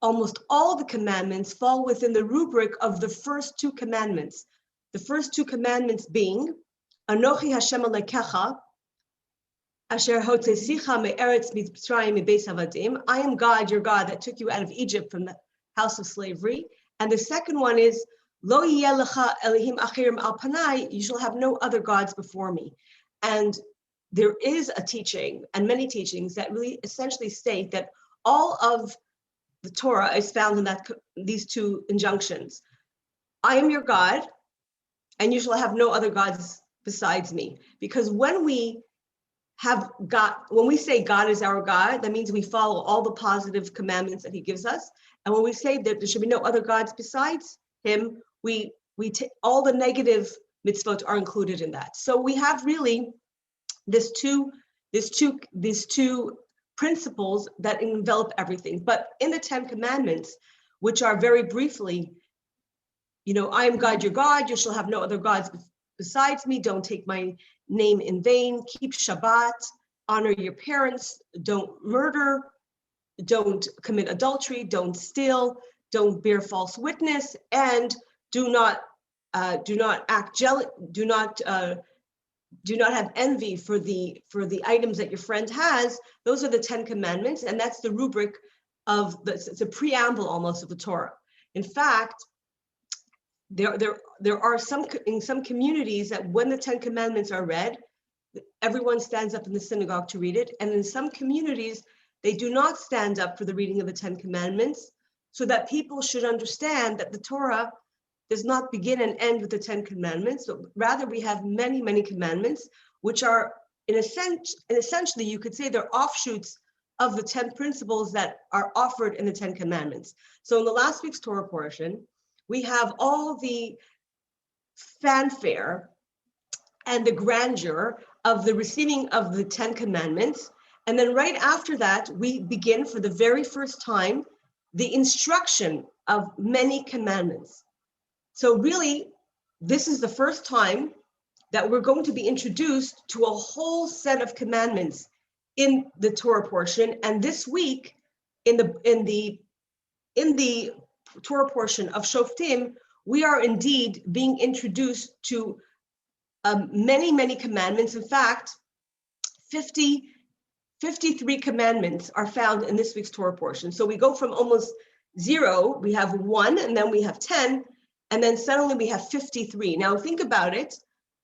almost all the commandments fall within the rubric of the first two commandments. The first two commandments being, Anochi Hashem Alekecha, Asher hotzesicha me'eretz Mitzrayim mibeis avadim. I am God, your God, that took you out of Egypt from the house of slavery. And the second one is, Lo yeh lecha elihim achirim al panai. You shall have no other gods before me. And there is a teaching, and many teachings, that really essentially state that all of the Torah is found in these two injunctions. I am your God, and you shall have no other gods besides me. Because when we say God is our God, that means we follow all the positive commandments that he gives us. And when we say that there should be no other gods besides him, we take all the negative mitzvot are included in that. So we have really these two principles that envelop everything. But in the 10 commandments, which are very briefly, I am God, your God, you shall have no other gods besides me, don't take my name in vain, keep Shabbat, honor your parents, don't murder, don't commit adultery, don't steal, don't bear false witness, and do not act jealous, do not have envy for the items that your friend has. Those are the 10 commandments, and that's the rubric of it's a preamble almost of the Torah. In fact, there are some communities that when the 10 commandments are read, everyone stands up in the synagogue to read it. And in some communities, they do not stand up for the reading of the 10 commandments, so that people should understand that the Torah does not begin and end with the 10 commandments. So rather, we have many, many commandments, which are essentially, you could say they're offshoots of the 10 principles that are offered in the 10 commandments. So in the last week's Torah portion, we have all the fanfare and the grandeur of the receiving of the 10 commandments. And then right after that, we begin for the very first time, the instruction of many commandments. So really, this is the first time that we're going to be introduced to a whole set of commandments in the Torah portion. And this week, in the Torah portion of Shoftim, we are indeed being introduced to many, many commandments. In fact, 53 commandments are found in this week's Torah portion. So we go from almost 0, we have 1, and then we have 10, and then suddenly we have 53. Now think about it.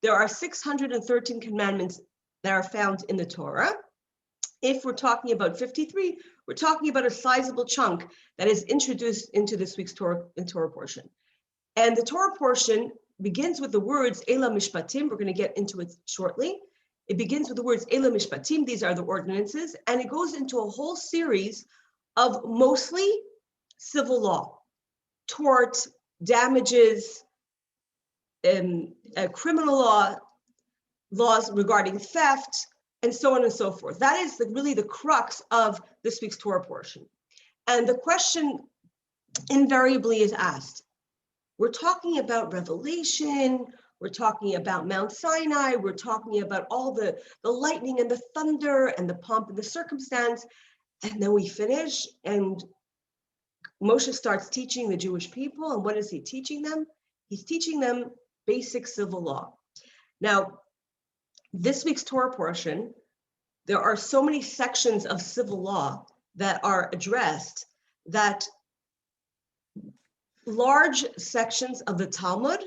There are 613 commandments that are found in the Torah. If we're talking about 53, we're talking about a sizable chunk that is introduced into this week's Torah portion. And the Torah portion begins with the words Ela Mishpatim. We're going to get into it shortly. It begins with the words Ela Mishpatim. These are the ordinances. And it goes into a whole series of mostly civil law, tort, damages, criminal laws regarding theft, and so on and so forth. That is really the crux of this week's Torah portion. And the question invariably is asked. We're talking about Revelation, we're talking about Mount Sinai, we're talking about all the lightning and the thunder and the pomp and the circumstance, and then we finish and Moshe starts teaching the Jewish people, and what is he teaching them? He's teaching them basic civil law. Now, this week's Torah portion, there are so many sections of civil law that are addressed that large sections of the Talmud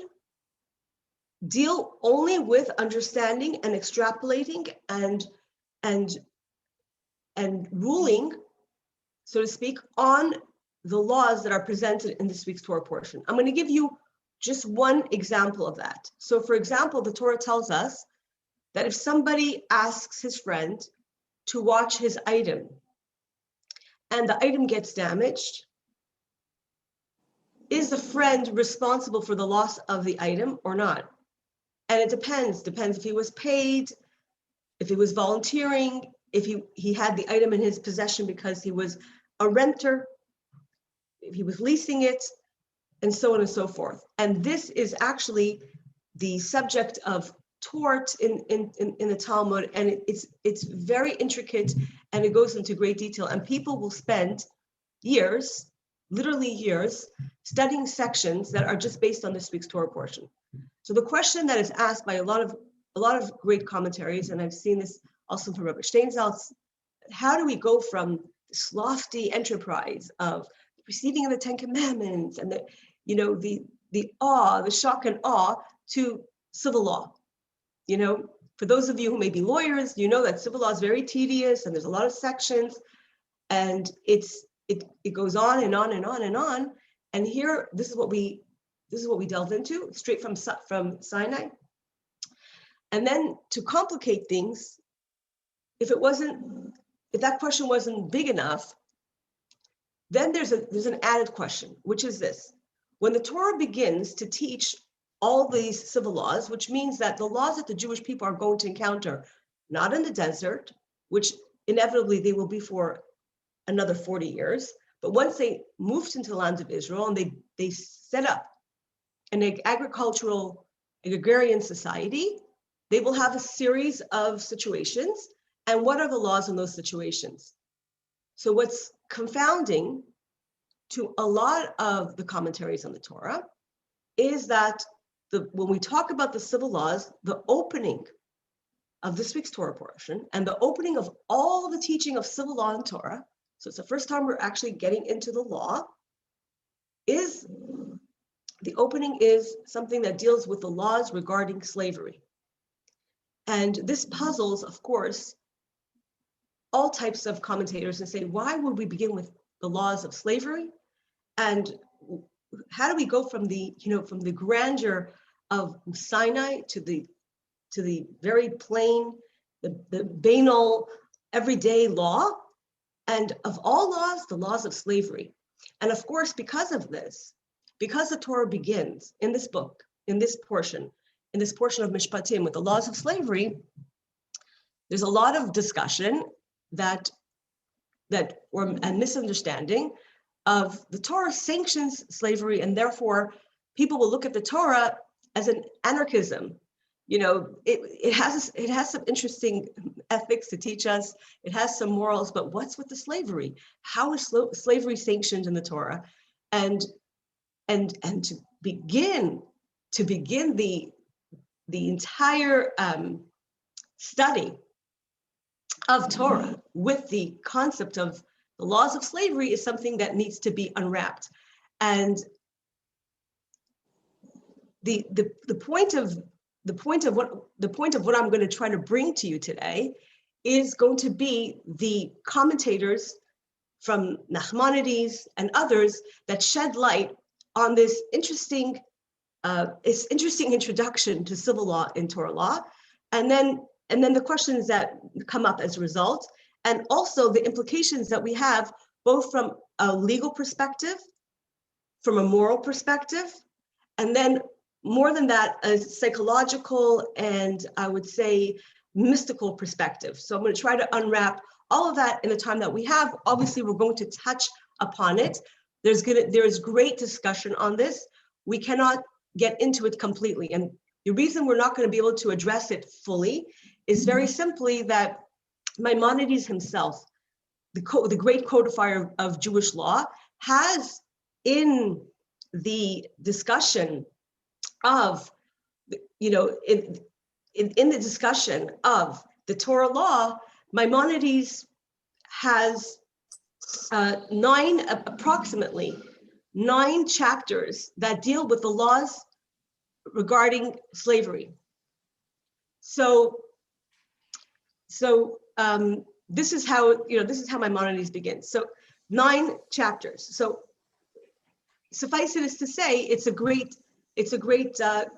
deal only with understanding and extrapolating and ruling, so to speak, on the laws that are presented in this week's Torah portion. I'm going to give you just one example of that. So for example, the Torah tells us that if somebody asks his friend to watch his item and the item gets damaged, is the friend responsible for the loss of the item or not? And it depends if he was paid, if he was volunteering, if he had the item in his possession because he was a renter, if he was leasing it, and so on and so forth. And this is actually the subject of tort in the Talmud, and it's very intricate, and it goes into great detail. And people will spend years, literally years, studying sections that are just based on this week's Torah portion. So the question that is asked by a lot of great commentaries, and I've seen this also from Rabbi Steinsaltz, how do we go from this lofty enterprise of receiving of the Ten Commandments and the awe, the shock and awe, to civil law? For those of you who may be lawyers, you know that civil law is very tedious and there's a lot of sections, and it goes on and on and on and on. And here, this is what we delve into straight from Sinai. And then to complicate things, if that question wasn't big enough, then there's an added question, which is this: when the Torah begins to teach all these civil laws, which means that the laws that the Jewish people are going to encounter, not in the desert, which inevitably they will be for another 40 years, but once they moved into the land of Israel and they set up an agricultural, agrarian society, they will have a series of situations. And what are the laws in those situations? So what's confounding to a lot of the commentaries on the Torah is that when we talk about the civil laws, the opening of this week's Torah portion and the opening of all the teaching of civil law and Torah, so it's the first time we're actually getting into the law, the opening is something that deals with the laws regarding slavery. And this puzzles, of course, all types of commentators and say, why would we begin with the laws of slavery? And how do we go from the grandeur of Sinai to the very plain, the banal, everyday law, and of all laws, the laws of slavery? And of course, because of this, because the Torah begins in this book, in this portion of Mishpatim with the laws of slavery, there's a lot of discussion and misunderstanding of the Torah sanctions slavery, and therefore people will look at the Torah as an anarchism. It has some interesting ethics to teach us. It has some morals, but what's with the slavery? How is slavery sanctioned in the Torah? And to begin the entire study of Torah with the concept of the laws of slavery is something that needs to be unwrapped. And the point of what I'm going to try to bring to you today is going to be the commentators from Nachmanides and others that shed light on this interesting introduction to civil law in Torah law, and then the questions that come up as a result, and also the implications that we have both from a legal perspective, from a moral perspective, and then more than that, a psychological and I would say mystical perspective. So I'm going to try to unwrap all of that in the time that we have. Obviously, we're going to touch upon it. There is great discussion on this. We cannot get into it completely. And the reason we're not going to be able to address it fully is very simply that Maimonides himself, the great codifier of Jewish law, has in the discussion of, in the discussion of the Torah law, Maimonides has approximately nine chapters that deal with the laws regarding slavery. So this is how Maimonides begins. So 9 chapters. So suffice it is to say, it's a great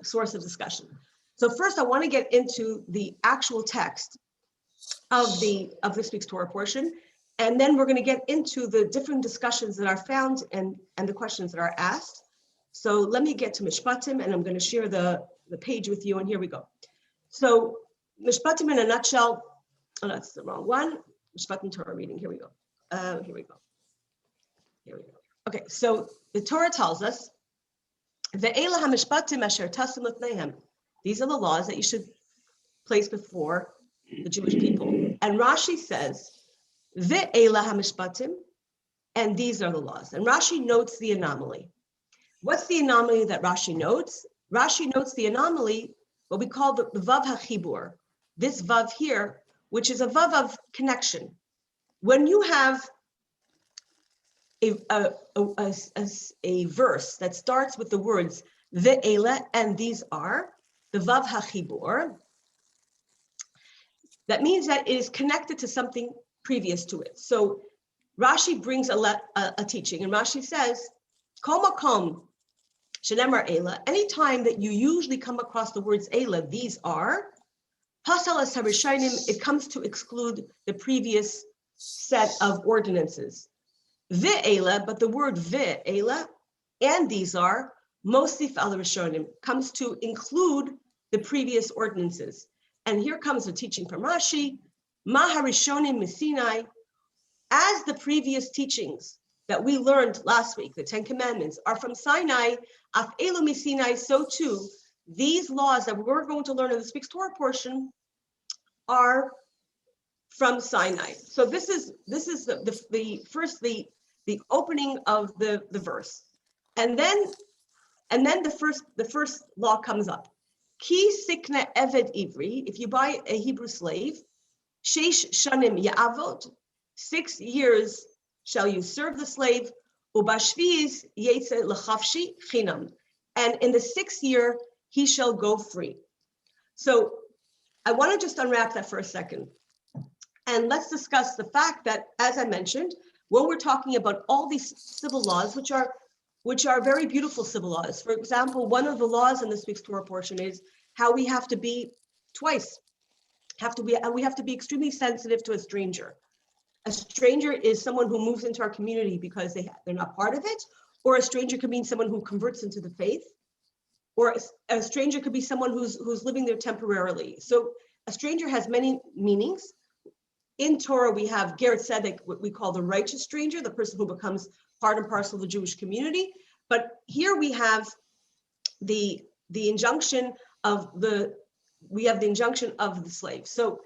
source of discussion. So first, I want to get into the actual text of this week's Torah portion, and then we're going to get into the different discussions that are found and the questions that are asked. So let me get to Mishpatim, and I'm going to share the page with you, and here we go. So Mishpatim in a nutshell. Oh, that's the wrong one. Mishpatim Torah reading. Here we go. Here we go. Okay, so the Torah tells us, Ve'ela hamishpatim asher tasim lefneihem. These are the laws that you should place before the Jewish people. And Rashi says, Ve'ela hamishpatim, and these are the laws. And Rashi notes the anomaly. What's the anomaly that Rashi notes? Rashi notes the anomaly, what we call the vav hachibur, this vav here, which is a vav of connection. When you have a verse that starts with the words ve'ela, and these are, the vav hachibur, that means that it is connected to something previous to it. So Rashi brings a teaching, and Rashi says, kol makom shenemar ela, anytime that you usually come across the words ela, these are, pasal as harishainim, it comes to exclude the previous set of ordinances. Ve'ela, but the word ve'ela, and these are, mosif al rishonim, comes to include the previous ordinances. And here comes the teaching from Rashi, ma harishonim misinai, as the previous teachings that we learned last week, the 10 Commandments, are from Sinai, af elu misinai, so too, these laws that we're going to learn in this week's Torah portion are from Sinai. So this is the opening of the verse, and then the first law comes up. Ki sikna eved ivri, if you buy a Hebrew slave, sheish shanim ya'avod, 6 years shall you serve the slave, ubashviz yetze l'chavshi chinam, and in the 6th year he shall go free. So I want to just unwrap that for a second, and let's discuss the fact that, as I mentioned, when we're talking about all these civil laws, which are very beautiful civil laws. For example, one of the laws in this week's Torah portion is how we have to be twice. We have to be extremely sensitive to a stranger. A stranger is someone who moves into our community because they're not part of it, or a stranger could mean someone who converts into the faith, or a stranger could be someone who's living there temporarily. So a stranger has many meanings. In Torah, we have ger tzedek, what we call the righteous stranger, the person who becomes part and parcel of the Jewish community. But here we have the injunction of the slave. So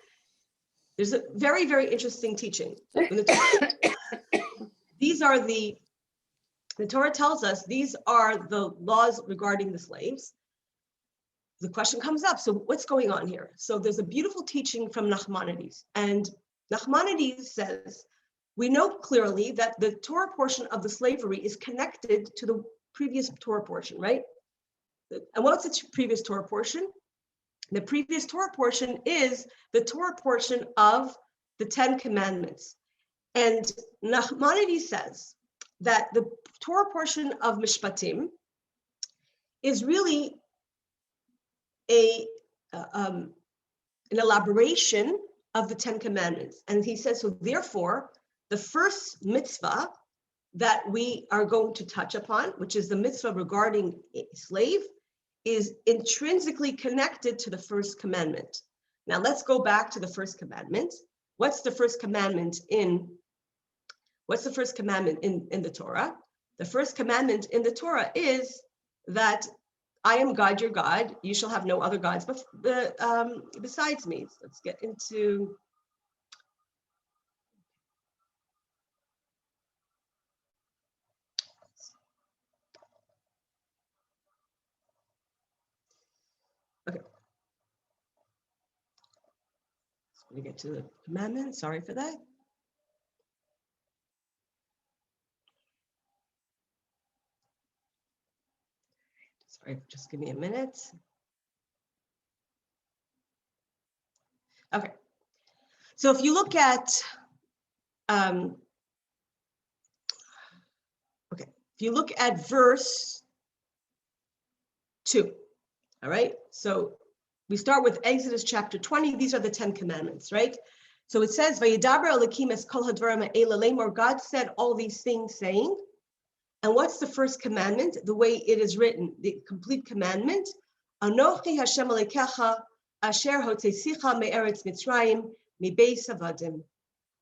there's a very, very interesting teaching. These are the Torah tells us these are the laws regarding the slaves. The question comes up, so what's going on here? So there's a beautiful teaching from Nachmanides, and Nachmanides says, we know clearly that the Torah portion of the slavery is connected to the previous Torah portion, right? And what's the previous Torah portion? The previous Torah portion is the Torah portion of the 10 Commandments. And Nachmanides says that the Torah portion of Mishpatim is really an elaboration of the 10 Commandments. And he says, so therefore, the first mitzvah that we are going to touch upon, which is the mitzvah regarding a slave, is intrinsically connected to the first commandment. Now let's go back to the first commandment. What's the first commandment in the Torah? The first commandment in the Torah is that I am God, your God. You shall have no other gods besides me. So let's get into. Okay. So we get to the commandment. Sorry for that. Sorry, just give me a minute. Okay. So if you look at, verse 2, all right? So we start with Exodus chapter 20. These are the 10 Commandments, right? So it says, "Vayidaber Elokim es kol hadvarim ha'ela lemor." God said all these things, saying, and what's the first commandment? The way it is written, the complete commandment. Anochi Hashem Elokecha asher hotzesicha me'eretz Mitzrayim mibeis avadim.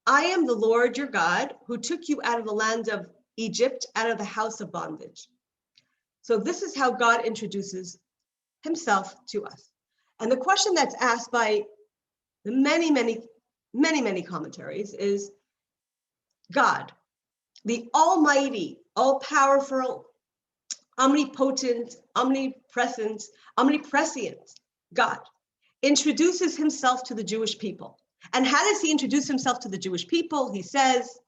I am the Lord your God who took you out of the land of Egypt, out of the house of bondage. So this is how God introduces himself to us. And the question that's asked by the many commentaries is, God, the almighty, all-powerful, omnipotent, omnipresent, omniprescient God introduces himself to the Jewish people. And how does he introduce himself to the Jewish people? He says,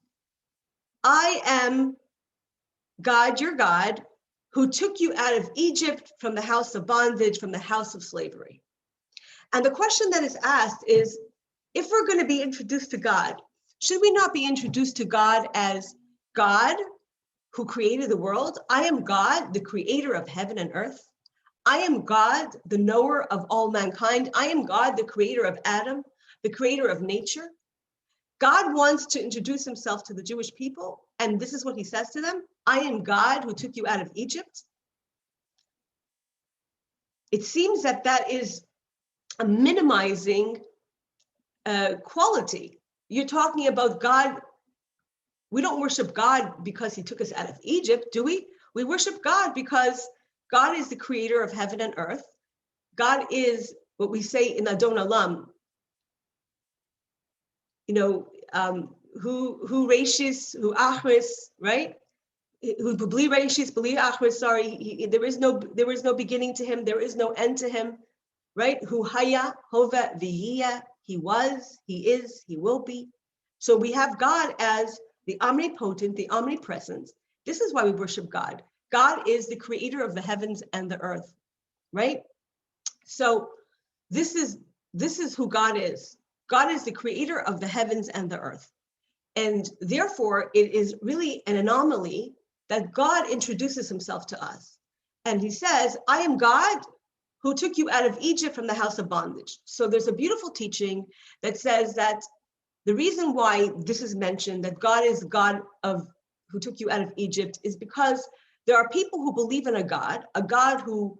I am God, your God, who took you out of Egypt from the house of bondage, from the house of slavery. And the question that is asked is, if we're going to be introduced to God, should we not be introduced to God as God who created the world? I am God, the creator of heaven and earth. I am God, the knower of all mankind. I am God, the creator of Adam, the creator of nature. God wants to introduce himself to the Jewish people, and this is what he says to them: I am God who took you out of Egypt. It seems that that is a minimizing quality. You're talking about God. We don't worship God because he took us out of Egypt, do we? We worship God because God is the creator of heaven and earth. God is what we say in Adon Olam, who Rashis, who Achris, right? Who Bli Rashis, Bli Achris, sorry, there is no beginning to him, there is no end to him, right? Who Haya, Hova, V'yiyah, he was, he is, he will be. So we have God as the omnipotent, the omnipresent. This is why we worship God. God is the creator of the heavens and the earth, right? So this is who God is. God is the creator of the heavens and the earth. And therefore, it is really an anomaly that God introduces himself to us. And he says, I am God who took you out of Egypt from the house of bondage. So there's a beautiful teaching that says that the reason why this is mentioned, that God is God who took you out of Egypt, is because there are people who believe in a God who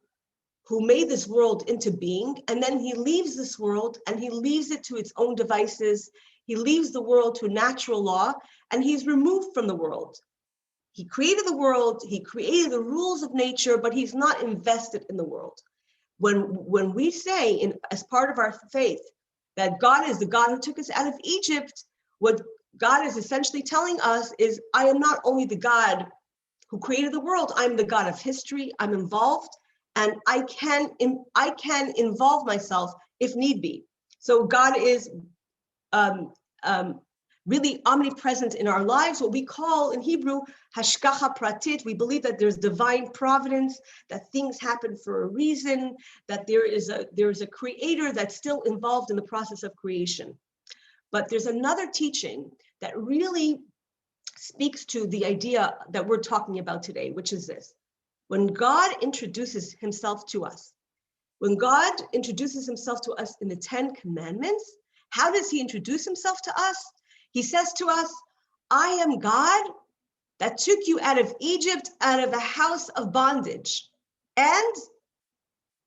made this world into being, and then he leaves this world and he leaves it to its own devices. He leaves the world to natural law, and he's removed from the world. He created the world, he created the rules of nature, but he's not invested in the world. When we say, as part of our faith, that God is the God who took us out of Egypt, what God is essentially telling us is, I am not only the God who created the world, I'm the God of history, I'm involved, and I can involve myself if need be. So God is really omnipresent in our lives, what we call in Hebrew hashgacha pratit. We believe that there's divine providence, that things happen for a reason, that there is a creator that's still involved in the process of creation. But there's another teaching that really speaks to the idea that we're talking about today, which is this: when God introduces himself to us, when God introduces himself to us in the 10 Commandments, how does he introduce himself to us? He says to us, I am God that took you out of Egypt, out of the house of bondage. And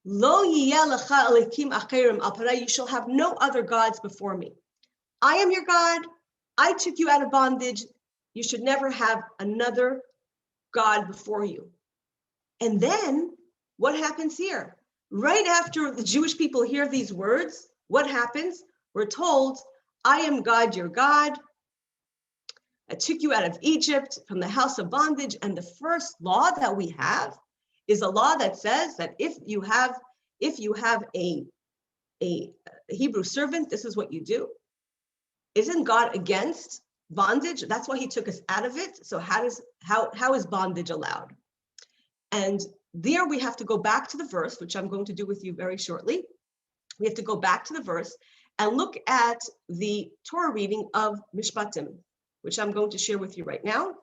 lo yiyeh lecha elokim acherim al panai, you shall have no other gods before me. I am your God. I took you out of bondage. You should never have another God before you. And then what happens here? Right after the Jewish people hear these words, what happens? We're told, I am God, your God. I took you out of Egypt from the house of bondage. And the first law that we have is a law that says that if you have a Hebrew servant, this is what you do. Isn't God against bondage? That's why he took us out of it. So how is bondage allowed? And there we have to go back to the verse, which I'm going to do with you very shortly. We have to go back to the verse and look at the Torah reading of Mishpatim, which I'm going to share with you right now.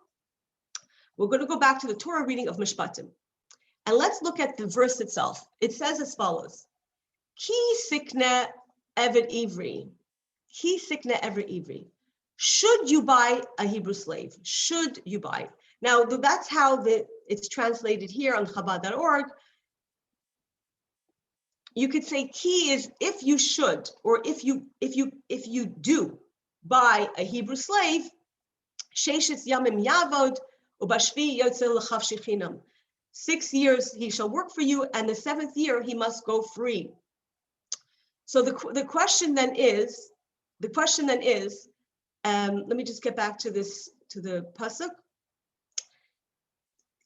We're going to go back to the Torah reading of Mishpatim. And let's look at the verse itself. It says as follows: Ki sikne eved ivri. Ki sikne eved ivri. Should you buy a Hebrew slave? Should you buy? Now, that's how it's translated here on Chabad.org. You could say ki is if you should, or if you do buy a Hebrew slave, sheishes yamim yavod ubashvi yotze lechav shechinam. 6 years he shall work for you, and the 7th year he must go free. So the question then is, let me just get back to the pasuk.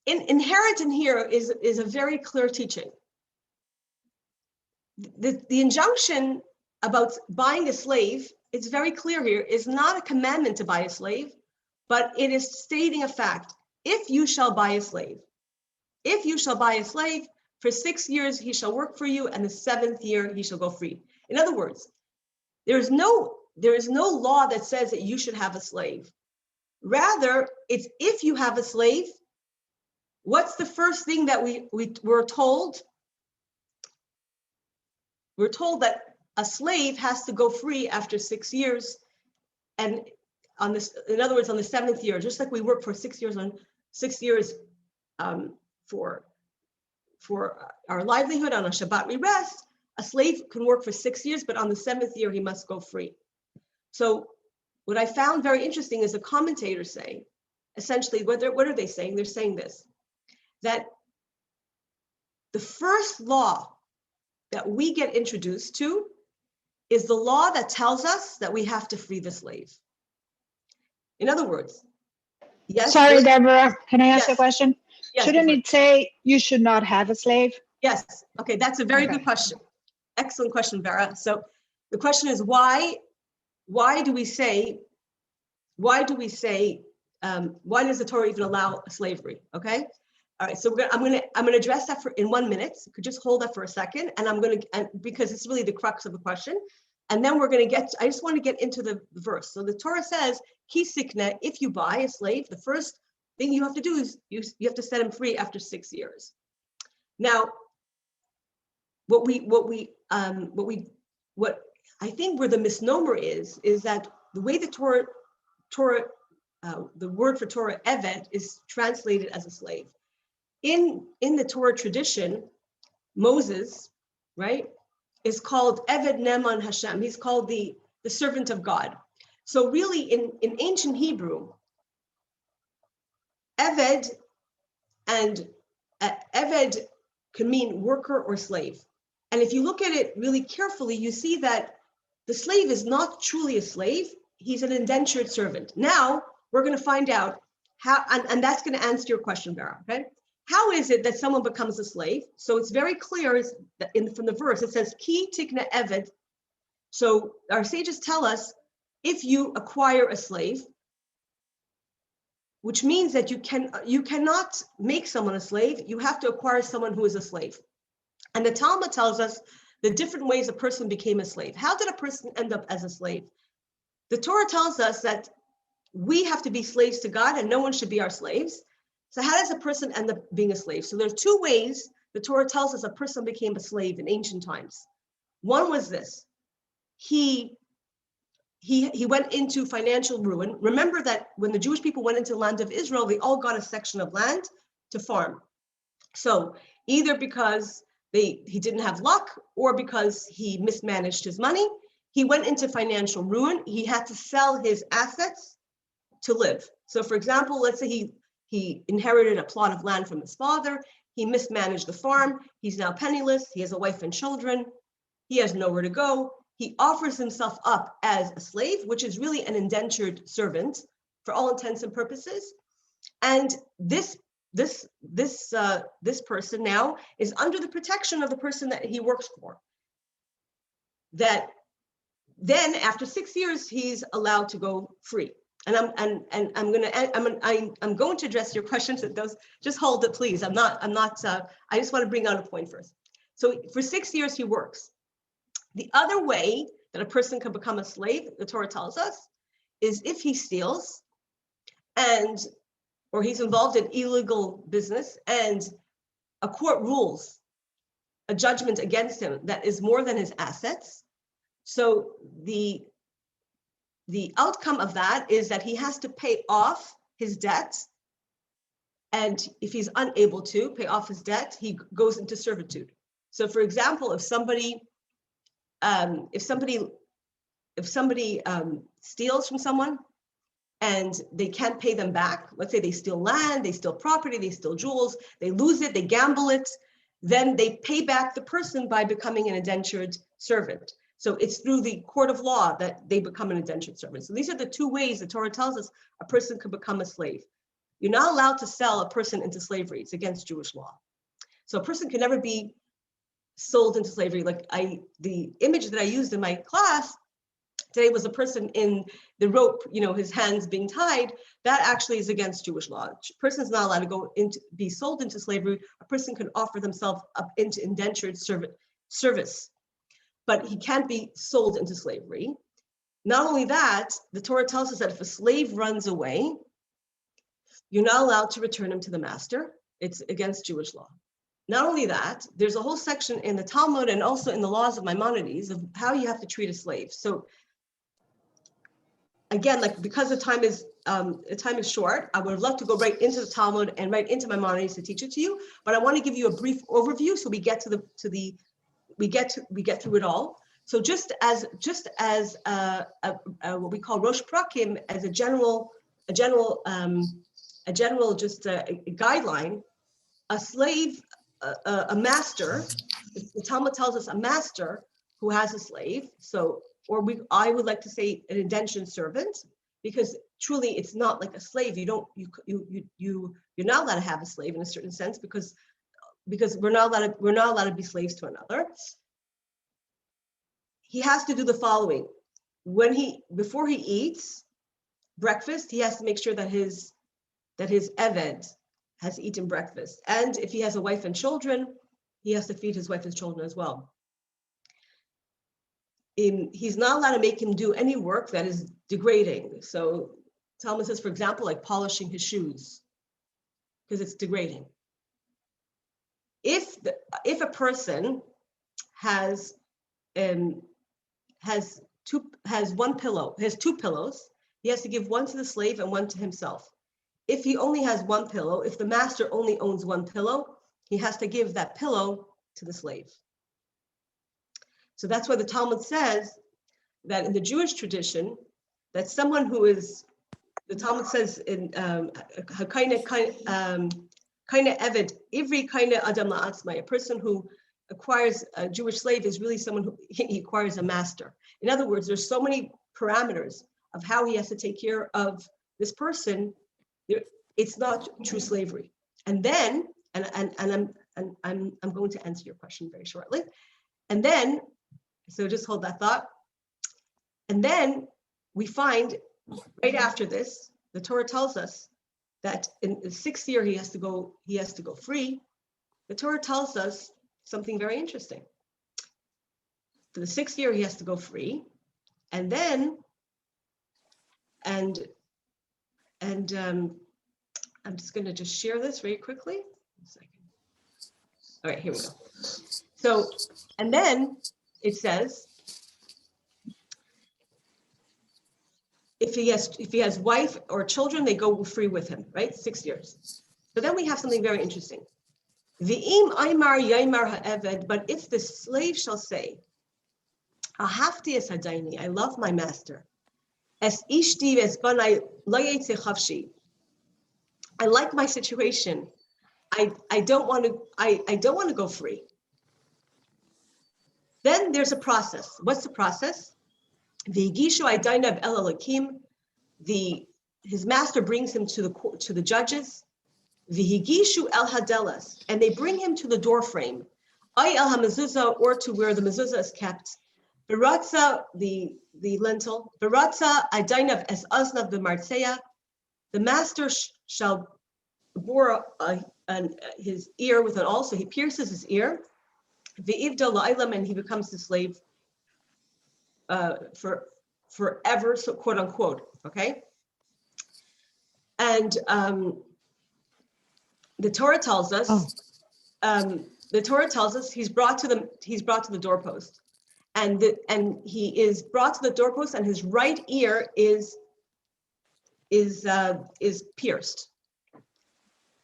Inherent in here is a very clear teaching. The injunction about buying a slave, it's very clear here, is not a commandment to buy a slave, but it is stating a fact. If you shall buy a slave, for 6 years he shall work for you, and the 7th year he shall go free. In other words, there is no law that says that you should have a slave. Rather, it's if you have a slave, what's the first thing that we're told? We're told that a slave has to go free after 6 years, and in other words, on the 7th year, just like we work for 6 years for our livelihood, on a Shabbat we rest. A slave can work for 6 years, but on the 7th year he must go free. So what I found very interesting is the commentators say, essentially, what are they saying? They're saying this, that the first law that we get introduced to is the law that tells us that we have to free the slave. In other words, yes. Sorry, Deborah, can I ask a question? Yes, Shouldn't Deborah. it say you should not have a slave? Yes. Okay, that's a very good question. Excellent question, Vera. So the question is why do we say why does the Torah even allow slavery? Okay. All right. So I'm gonna address that in 1 minute. You could just hold that for a second, and because it's really the crux of the question. And then I just want to get into the verse. So the Torah says, Ki sikne, if you buy a slave, the first thing you have to do is you have to set him free after 6 years. Now, what I think where the misnomer is that the way the Torah, the word for Torah, Eved, is translated as a slave. In the Torah tradition, Moses, right, is called Eved Neman Hashem. He's called the servant of God. So really, in ancient Hebrew, Eved can mean worker or slave. And if you look at it really carefully, you see that the slave is not truly a slave. He's an indentured servant. Now, we're going to find out how, and that's going to answer your question, Vera, okay? How is it that someone becomes a slave? So it's very clear from the verse, it says, Ki tikna eved. So our sages tell us, if you acquire a slave, which means that you cannot make someone a slave, you have to acquire someone who is a slave. And the Talmud tells us the different ways a person became a slave. How did a person end up as a slave? The Torah tells us that we have to be slaves to God and no one should be our slaves. So how does a person end up being a slave? So there are 2 ways the Torah tells us a person became a slave in ancient times. One was this. He went into financial ruin. Remember that when the Jewish people went into the land of Israel, they all got a section of land to farm. So either because he didn't have luck or because he mismanaged his money, he went into financial ruin. He had to sell his assets to live. So for example, let's say he inherited a plot of land from his father. He mismanaged the farm. He's now penniless. He has a wife and children. He has nowhere to go. He offers himself up as a slave, which is really an indentured servant for all intents and purposes. And this person now is under the protection of the person that he works for. That then after 6 years, he's allowed to go free. And I'm going to address your questions. Just hold it, please. I just want to bring out a point first. So for 6 years, he works. The other way that a person can become a slave, the Torah tells us, is if he steals or he's involved in illegal business and a court rules a judgment against him that is more than his assets. So the outcome of that is that he has to pay off his debt. And if he's unable to pay off his debt, he goes into servitude. So for example, if somebody steals from someone and they can't pay them back, let's say they steal land, they steal property, they steal jewels, they lose it, they gamble it, then they pay back the person by becoming an indentured servant. So it's through the court of law that they become an indentured servant. So these are the 2 ways the Torah tells us a person could become a slave. You're not allowed to sell a person into slavery. It's against Jewish law. So a person can never be sold into slavery. Like the image that I used in my class today was a person in the rope, his hands being tied. That actually is against Jewish law. A person's not allowed to be sold into slavery. A person can offer themselves up into indentured service, but he can't be sold into slavery. Not only that, the Torah tells us that if a slave runs away, you're not allowed to return him to the master. It's against Jewish law. Not only that, there's a whole section in the Talmud and also in the laws of Maimonides of how you have to treat a slave. So again, because the time is short, I would love to go right into the Talmud and right into Maimonides to teach it to you. But I want to give you a brief overview so we get through it all. So just as what we call Rosh Prakim, as a general guideline, a slave, a master, the Talmud tells us a master who has a slave. So, I would like to say an indentured servant, because truly it's not like a slave. You're not allowed to have a slave in a certain sense because we're not allowed to be slaves to another. He has to do the following. Before he eats breakfast, he has to make sure that his eved has eaten breakfast. And if he has a wife and children, he has to feed his wife and children as well. He's not allowed to make him do any work that is degrading. So Talmud says, for example, like polishing his shoes, because it's degrading. If a person has two pillows, he has to give one to the slave and one to himself. If he only has one pillow, if the master only owns one pillow, he has to give that pillow to the slave. So that's why the Talmud says that in the Jewish tradition, that someone who is, the Talmud says in kaina eved, every kaina adam la'atzmai, a person who acquires a Jewish slave is really someone who he acquires a master. In other words, there's so many parameters of how he has to take care of this person. It's not true slavery. And then, I'm going to answer your question very shortly. And then, so just hold that thought. And then we find right after this, the Torah tells us that in the 6th year he has to go free. The Torah tells us something very interesting. For the 6th year he has to go free, and then I'm just going to just share this very quickly. One second. All right, here we go. So, and then it says, if he has wife or children, they go free with him, right? 6 years. So then we have something very interesting. V'im aymar yaymar ha'eved, but if the slave shall say, ahafti es hadaini, I love my master. Es ishti es banai lo yetze chavshi. I like my situation. I don't want to go free. Then there's a process. What's the process? V'yigishu aydainav el elakim. His master brings him to the judges. V'yigishu el hadelas, and they bring him to the door frame. Ay el hamezuzah, or to where the mezuzah is kept. Beratza, the lintel. Beratza aydainav es aznav b'martzeya. The master shall bore his ear with an awl, so he pierces his ear. V'ivda la'ilam, and he becomes the slave for forever, so quote unquote. Okay, and the Torah tells us. The Torah tells us he's brought to the doorpost, and he is brought to the doorpost, and his right ear is pierced.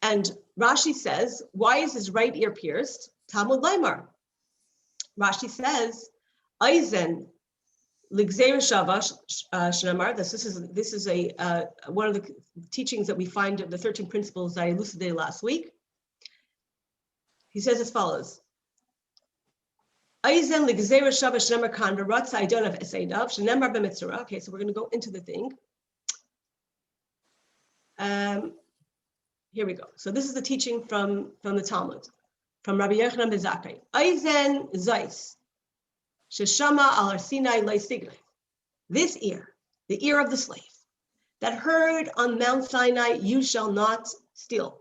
And Rashi says, why is his right ear pierced? Talmud Laimar. Rashi says, Aizen ligzeir shavash shnamar. This is a one of the teachings that we find of the 13 principles that I elucidated last week. He says as follows. Aizen ligzeir shavash shnamar kan beratza I don't have eseidav shnamar b'mitzvah. Okay, so we're going to go into the thing. here we go. So this is the teaching from the Talmud, from Rabbi Yochanan ben Zakkai. Aizen Zeis, Sheshama al Sinai Leisigle. This ear, the ear of the slave, that heard on Mount Sinai, you shall not steal.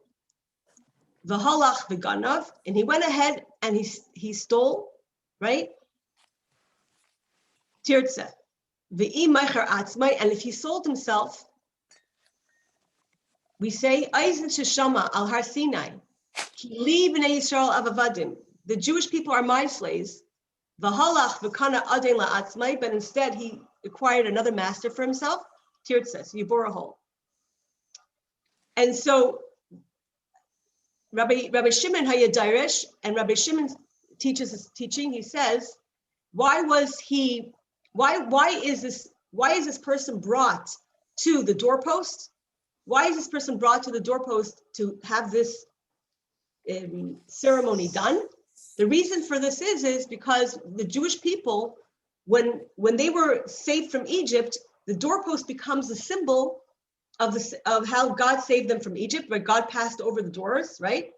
V'halach v'ganav, and he went ahead and he stole, right? Tirtze, v'i meicher atzmai, and if he sold himself, we say, Aizen Sheshama al Har Sinai, ki li b'nei Yisrael avavadim. The Jewish people are my slaves. V'halach v'kana aden la'atzmai, but instead he acquired another master for himself. Tirtze, so you bore a hole. And so Rabbi Shimon Hayadairish, and Rabbi Shimon teaches his teaching. He says, why is this person brought to the doorpost? Why is this person brought to the doorpost to have this ceremony done? The reason for this is because the Jewish people, when they were saved from Egypt, the doorpost becomes a symbol of how God saved them from Egypt, where God passed over the doors, right?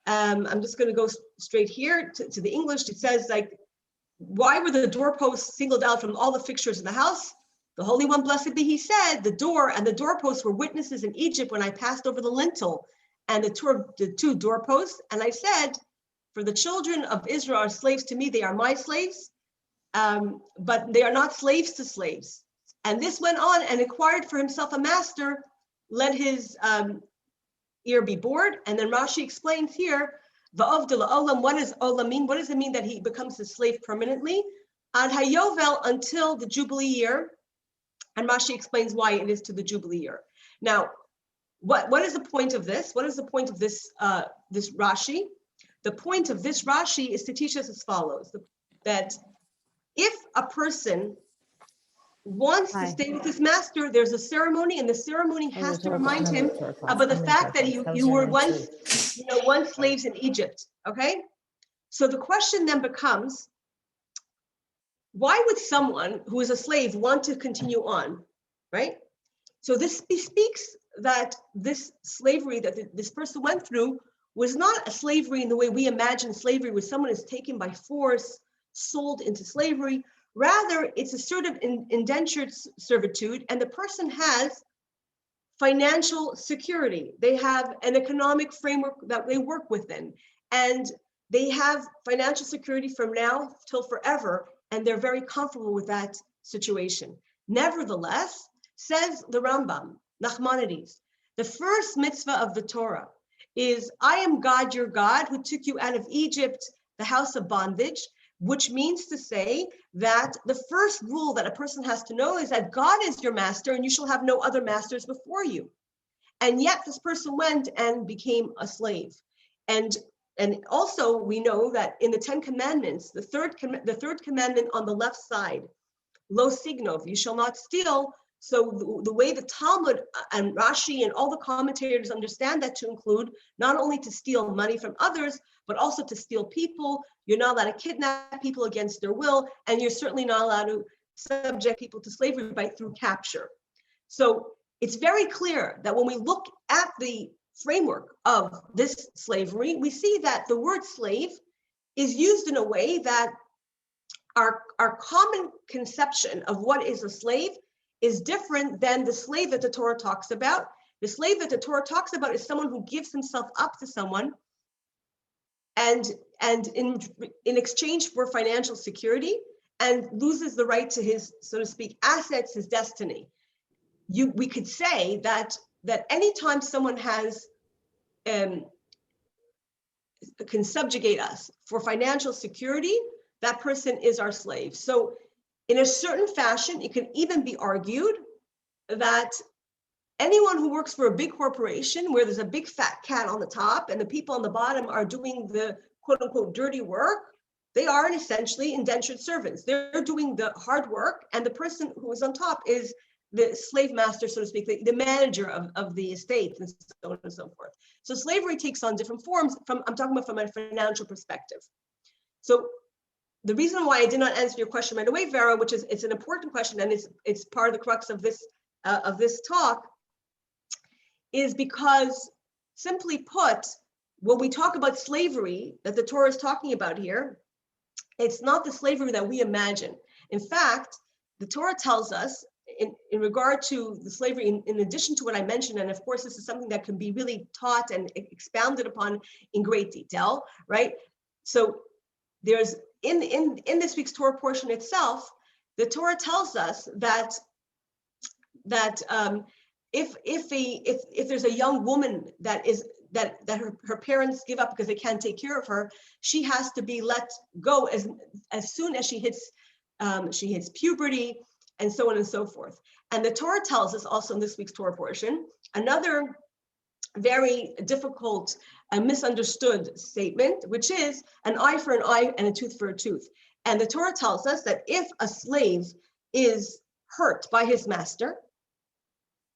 I'm just going to go straight here to the English. It says, like, why were the doorposts singled out from all the fixtures in the house? The Holy One, blessed be he, said, the door and the doorposts were witnesses in Egypt when I passed over the lintel and the two doorposts. And I said, for the children of Israel are slaves to me, they are my slaves, but they are not slaves to slaves. And this went on and acquired for himself a master, let his ear be bored. And then Rashi explains here, Va'avdila olam, what does olam mean? What does it mean that he becomes a slave permanently? Ad hayovel, until the Jubilee year. And Rashi explains why it is to the Jubilee year. Now, what is the point of this? What is the point of this this Rashi? The point of this Rashi is to teach us as follows, that if a person wants to stay with his master, there's a ceremony, and the ceremony has to remind him about the fact that you were once slaves in Egypt, okay? So the question then becomes, why would someone who is a slave want to continue on, right? So this speaks that this slavery that this person went through was not a slavery in the way we imagine slavery, where someone is taken by force, sold into slavery. Rather, it's a sort of indentured servitude, and the person has financial security. They have an economic framework that they work within, and they have financial security from now till forever, and they're very comfortable with that situation. Nevertheless, says the Rambam, Nachmanides, the first mitzvah of the Torah is, I am God, your God, who took you out of Egypt, the house of bondage, which means to say that the first rule that a person has to know is that God is your master and you shall have no other masters before you. And yet this person went and became a slave. And also we know that in the 10 Commandments, the third commandment on the left side, lo signov, you shall not steal. So the way the Talmud and Rashi and all the commentators understand that to include not only to steal money from others, but also to steal people. You're not allowed to kidnap people against their will, and you're certainly not allowed to subject people to slavery through capture. So it's very clear that when we look at the framework of this slavery, we see that the word slave is used in a way that our common conception of what is a slave is different than the slave that the Torah talks about. The slave that the Torah talks about is someone who gives himself up to someone and in exchange for financial security, and loses the right to his, so to speak, assets, his destiny. We could say that anytime someone has can subjugate us for financial security, that person is our slave. So in a certain fashion, it can even be argued that anyone who works for a big corporation where there's a big fat cat on the top and the people on the bottom are doing the quote unquote dirty work, they are essentially indentured servants. They're doing the hard work, and the person who is on top is the slave master, so to speak, the manager of the estate, and so on and so forth. So slavery takes on different forms. I'm talking about from a financial perspective. So the reason why I did not answer your question right away, Vera, which is it's an important question, and it's part of the crux of this talk, is because simply put, when we talk about slavery that the Torah is talking about here, it's not the slavery that we imagine. In fact, the Torah tells us in regard to the slavery, in addition to what I mentioned, and of course, this is something that can be really taught and expounded upon in great detail, right? So there's in this week's Torah portion itself, the Torah tells us that if there's a young woman that her parents give up because they can't take care of her, she has to be let go as soon as she hits puberty, and so on and so forth. And the Torah tells us also in this week's Torah portion another very difficult and misunderstood statement, which is an eye for an eye and a tooth for a tooth. And the Torah tells us that if a slave is hurt by his master,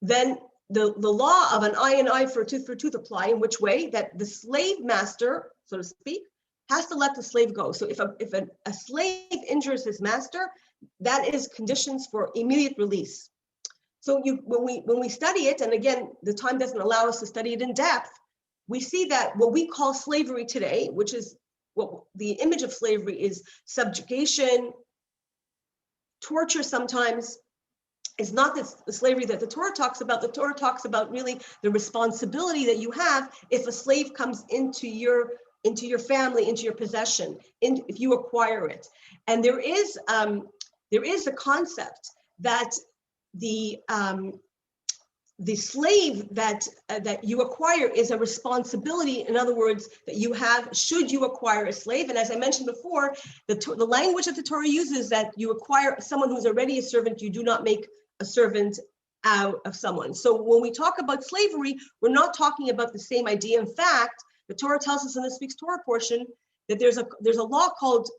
then the law of an eye for a tooth apply. In which way? That the slave master, so to speak, has to let the slave go. So if a slave injures his master, that is conditions for immediate release. So when we study it, and again, the time doesn't allow us to study it in depth, we see that what we call slavery today, which is what the image of slavery is subjugation, torture sometimes, is not the slavery that the Torah talks about. The Torah talks about really the responsibility that you have if a slave comes into your family, into your possession, if you acquire it. And there is a concept that the slave that you acquire is a responsibility. In other words, that you have should you acquire a slave. And as I mentioned before, the language that the Torah uses, that you acquire someone who's already a servant, you do not make a servant out of someone. So when we talk about slavery, we're not talking about the same idea. In fact, the Torah tells us in this week's Torah portion that there's a law called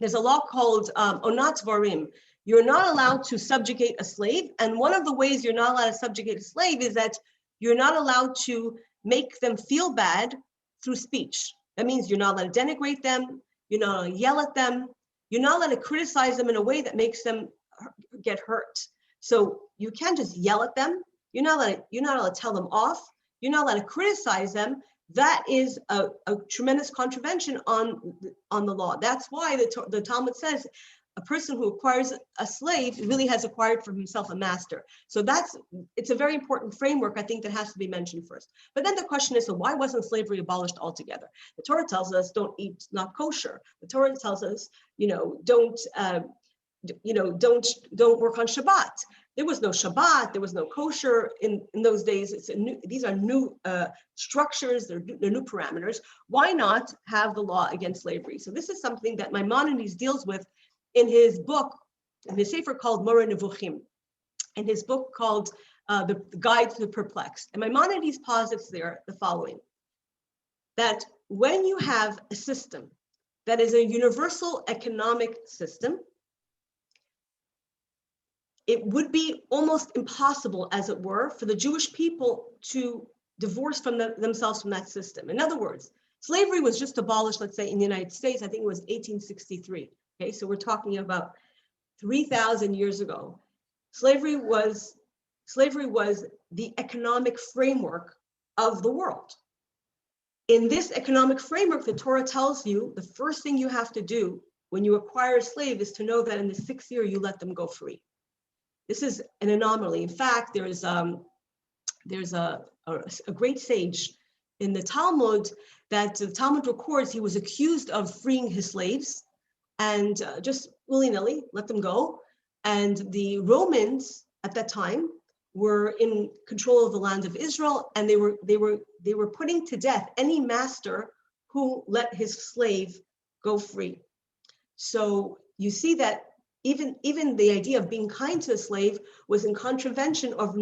onat varim. You're not allowed to subjugate a slave, and one of the ways you're not allowed to subjugate a slave is that you're not allowed to make them feel bad through speech. That means you're not allowed to denigrate them, you're not allowed to yell at them, you're not allowed to criticize them in a way that makes them get hurt. So you can't just yell at them, you're not allowed to tell them off, you're not allowed to criticize them. That is a tremendous contravention on the law. That's why the Talmud says a person who acquires a slave really has acquired for himself a master. So it's a very important framework, I think, that has to be mentioned first. But then the question is, so why wasn't slavery abolished altogether? The Torah tells us don't eat not kosher. The Torah tells us, don't work on Shabbat. There was no Shabbat, there was no kosher in those days. These are new structures, they're new parameters. Why not have the law against slavery? So this is something that Maimonides deals with in his book, in his sefer called Moreh Nevuchim, in his book called The Guide to the Perplexed. And Maimonides posits there the following, that when you have a system that is a universal economic system, it would be almost impossible, as it were, for the Jewish people to divorce themselves from that system. In other words, slavery was just abolished, let's say, in the United States, I think it was 1863. Okay, so we're talking about 3,000 years ago. Slavery was the economic framework of the world. In this economic framework, the Torah tells you the first thing you have to do when you acquire a slave is to know that in the 6th year, you let them go free. This is an anomaly. In fact, there's a great sage in the Talmud that the Talmud records he was accused of freeing his slaves and just willy-nilly let them go. And the Romans at that time were in control of the land of Israel, and they were putting to death any master who let his slave go free. So you see that even the idea of being kind to a slave was in contravention of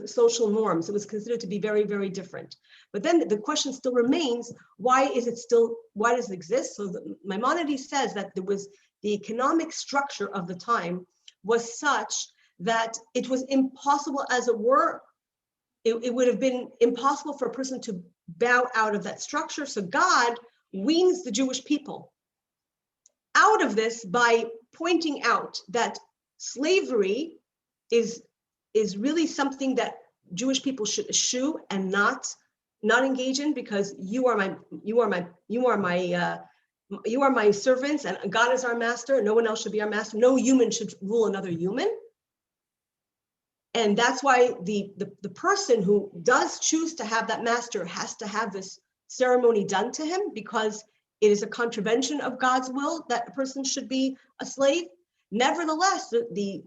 social norms. It was considered to be very, very different. But then the question still remains, why does it exist? So Maimonides says that the economic structure of the time was such that it was impossible, as it were, it would have been impossible for a person to bow out of that structure. So God weans the Jewish people out of this by pointing out that slavery is really something that Jewish people should eschew and not not engage in because you are my servants and God is our master. No one else should be our master. No human should rule another human. And that's why the person who does choose to have that master has to have this ceremony done to him, because it is a contravention of God's will that a person should be a slave. Nevertheless, the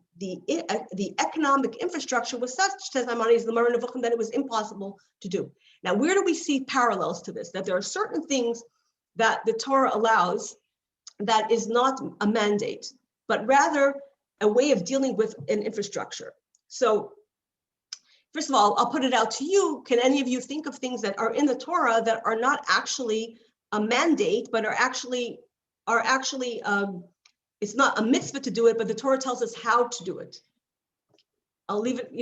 economic infrastructure was such, says Maimonides, the Moreh Nevuchim, that it was impossible to do. Now, where do we see parallels to this? That there are certain things that the Torah allows that is not a mandate, but rather a way of dealing with an infrastructure. So, first of all, I'll put it out to you. Can any of you think of things that are in the Torah that are not actually a mandate, but are actually it's not a mitzvah to do it, but the Torah tells us how to do it? I'll leave it,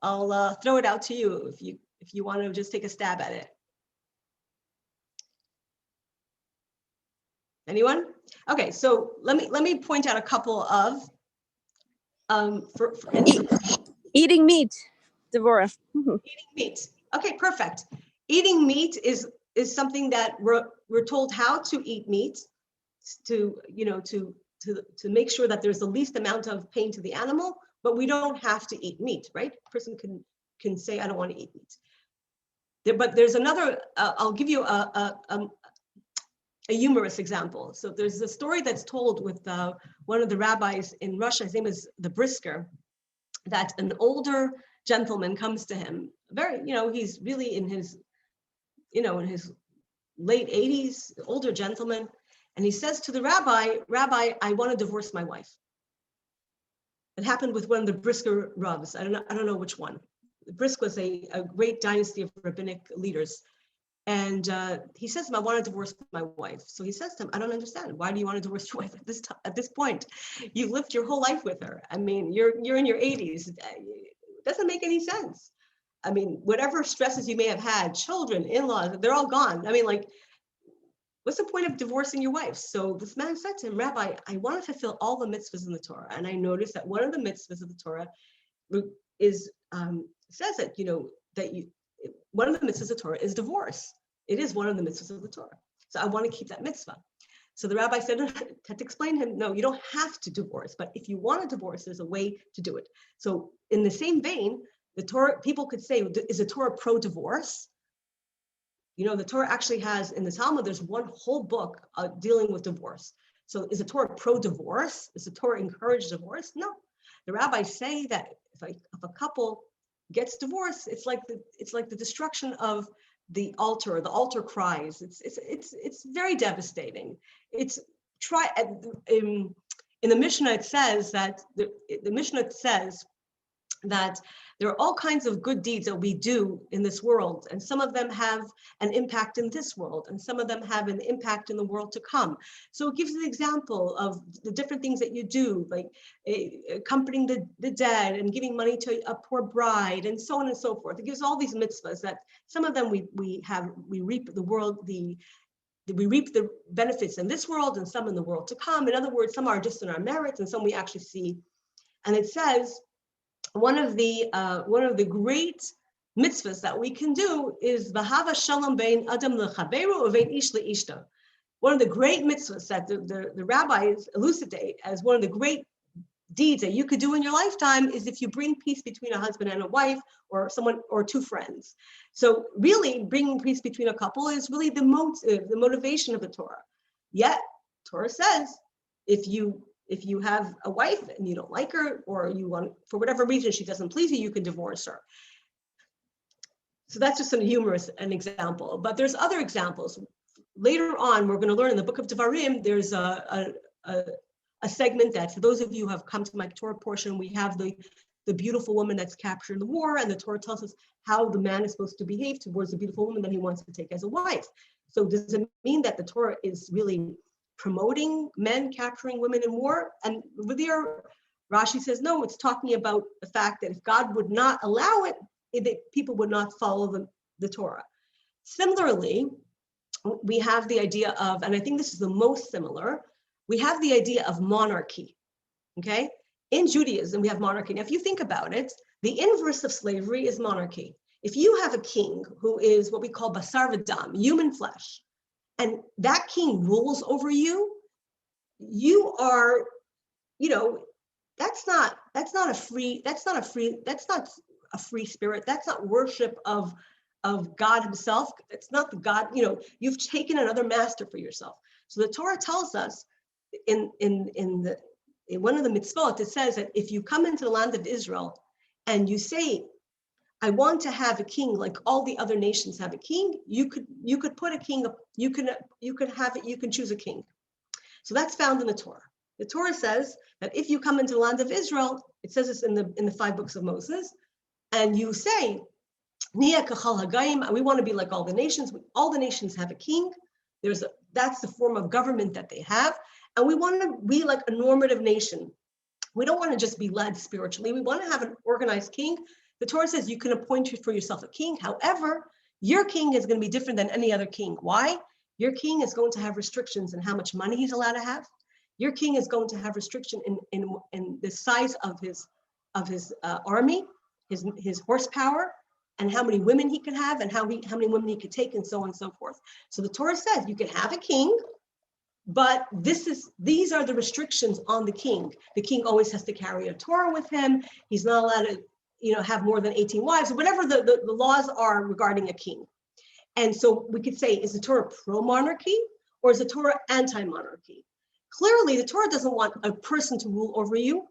I'll throw it out to you if you want to just take a stab at it. Anyone? Okay, so let me point out a couple of Eating meat, Devorah. Eating meat. Okay, perfect. Eating meat is something that we're told how to eat meat to make sure that there's the least amount of pain to the animal, but we don't have to eat meat, right? A person can say, I don't want to eat meat. But there's another, I'll give you a humorous example. So there's a story that's told with one of the rabbis in Russia. His name is the Brisker, that an older gentleman comes to him, he's really in his late 80s, older gentleman. And he says to the rabbi, I want to divorce my wife. It happened with one of the Brisker Ravs. I don't know which one. The Brisk was a great dynasty of rabbinic leaders. And he says to him, I want to divorce my wife. So he says to him, I don't understand. Why do you want to divorce your wife at this point? You've lived your whole life with her. I mean, you're in your 80s. It doesn't make any sense. I mean, whatever stresses you may have had, children, in-laws, they're all gone. I mean, what's the point of divorcing your wife? So this man said to him, Rabbi, I want to fulfill all the mitzvahs in the Torah. And I noticed that one of the mitzvahs of the Torah is says that, one of the mitzvahs of the Torah is divorce. It is one of the mitzvahs of the Torah. So I want to keep that mitzvah. So the rabbi said, had to explain to him, no, you don't have to divorce, but if you want to divorce, there's a way to do it. So in the same vein, the Torah, people could say, is the Torah pro-divorce? The Torah actually has, in the Talmud, there's one whole book dealing with divorce. So is the Torah pro-divorce? Does the Torah encourage divorce? No. The rabbis say that if a couple gets divorced, it's like the destruction of the altar cries. It's very devastating. In the Mishnah it says that the Mishnah says that there are all kinds of good deeds that we do in this world, and some of them have an impact in this world, and some of them have an impact in the world to come. So it gives an example of the different things that you do, like accompanying the dead and giving money to a poor bride, and so on and so forth. It gives all these mitzvahs that some of them we reap we reap the benefits in this world, and some in the world to come. In other words, some are just in our merits, and some we actually see. And it says, one of the great mitzvahs that we can do is v'hava shalom bein adam lechaveru uvein ish leishto. One of the great mitzvahs that the rabbis elucidate as one of the great deeds that you could do in your lifetime is if you bring peace between a husband and a wife, or someone, or two friends. So really, bringing peace between a couple is really the motivation of the Torah. Yet, Torah says, if you have a wife and you don't like her, or you want, for whatever reason, she doesn't please you, you can divorce her. So that's just an example, but there's other examples. Later on, we're going to learn in the book of Devarim, there's a segment that, for those of you who have come to my Torah portion, we have the beautiful woman that's captured in the war, and the Torah tells us how the man is supposed to behave towards the beautiful woman that he wants to take as a wife. So does it mean that the Torah is really promoting men capturing women in war? And with Rashi says, no, it's talking about the fact that if God would not allow it, people would not follow the Torah. Similarly, we have the idea of, and I think this is the most similar, we have the idea of monarchy, okay? In Judaism, we have monarchy. Now, if you think about it, the inverse of slavery is monarchy. if you have a king who is what we call basar v'dam, human flesh, and that king rules over you, you are, that's not a free spirit. That's not worship of God himself. It's not the God, you've taken another master for yourself. So the Torah tells us in one of the mitzvot, it says that if you come into the land of Israel and you say, I want to have a king like all the other nations have a king, you could put a king up, you can choose a king. So that's found in the Torah. The Torah says that if you come into the land of Israel, it says this in the 5 books of Moses, and you say, Nia kachal hagayim, we want to be like all the nations. All the nations have a king. That's the form of government that they have. And we want to be like a normative nation. We don't want to just be led spiritually. We want to have an organized king. The Torah says you can appoint for yourself a king. However, your king is going to be different than any other king. Why? Your king is going to have restrictions in how much money he's allowed to have. Your king is going to have restriction in the size of his army, his horsepower, and how many women he can have, and how many women he could take, and so on and so forth. So the Torah says you can have a king, but these are the restrictions on the king. The king always has to carry a Torah with him. He's not allowed to, have more than 18 wives, or whatever the laws are regarding a king. And so we could say, is the Torah pro-monarchy or is the Torah anti-monarchy? Clearly, the Torah doesn't want a person to rule over you.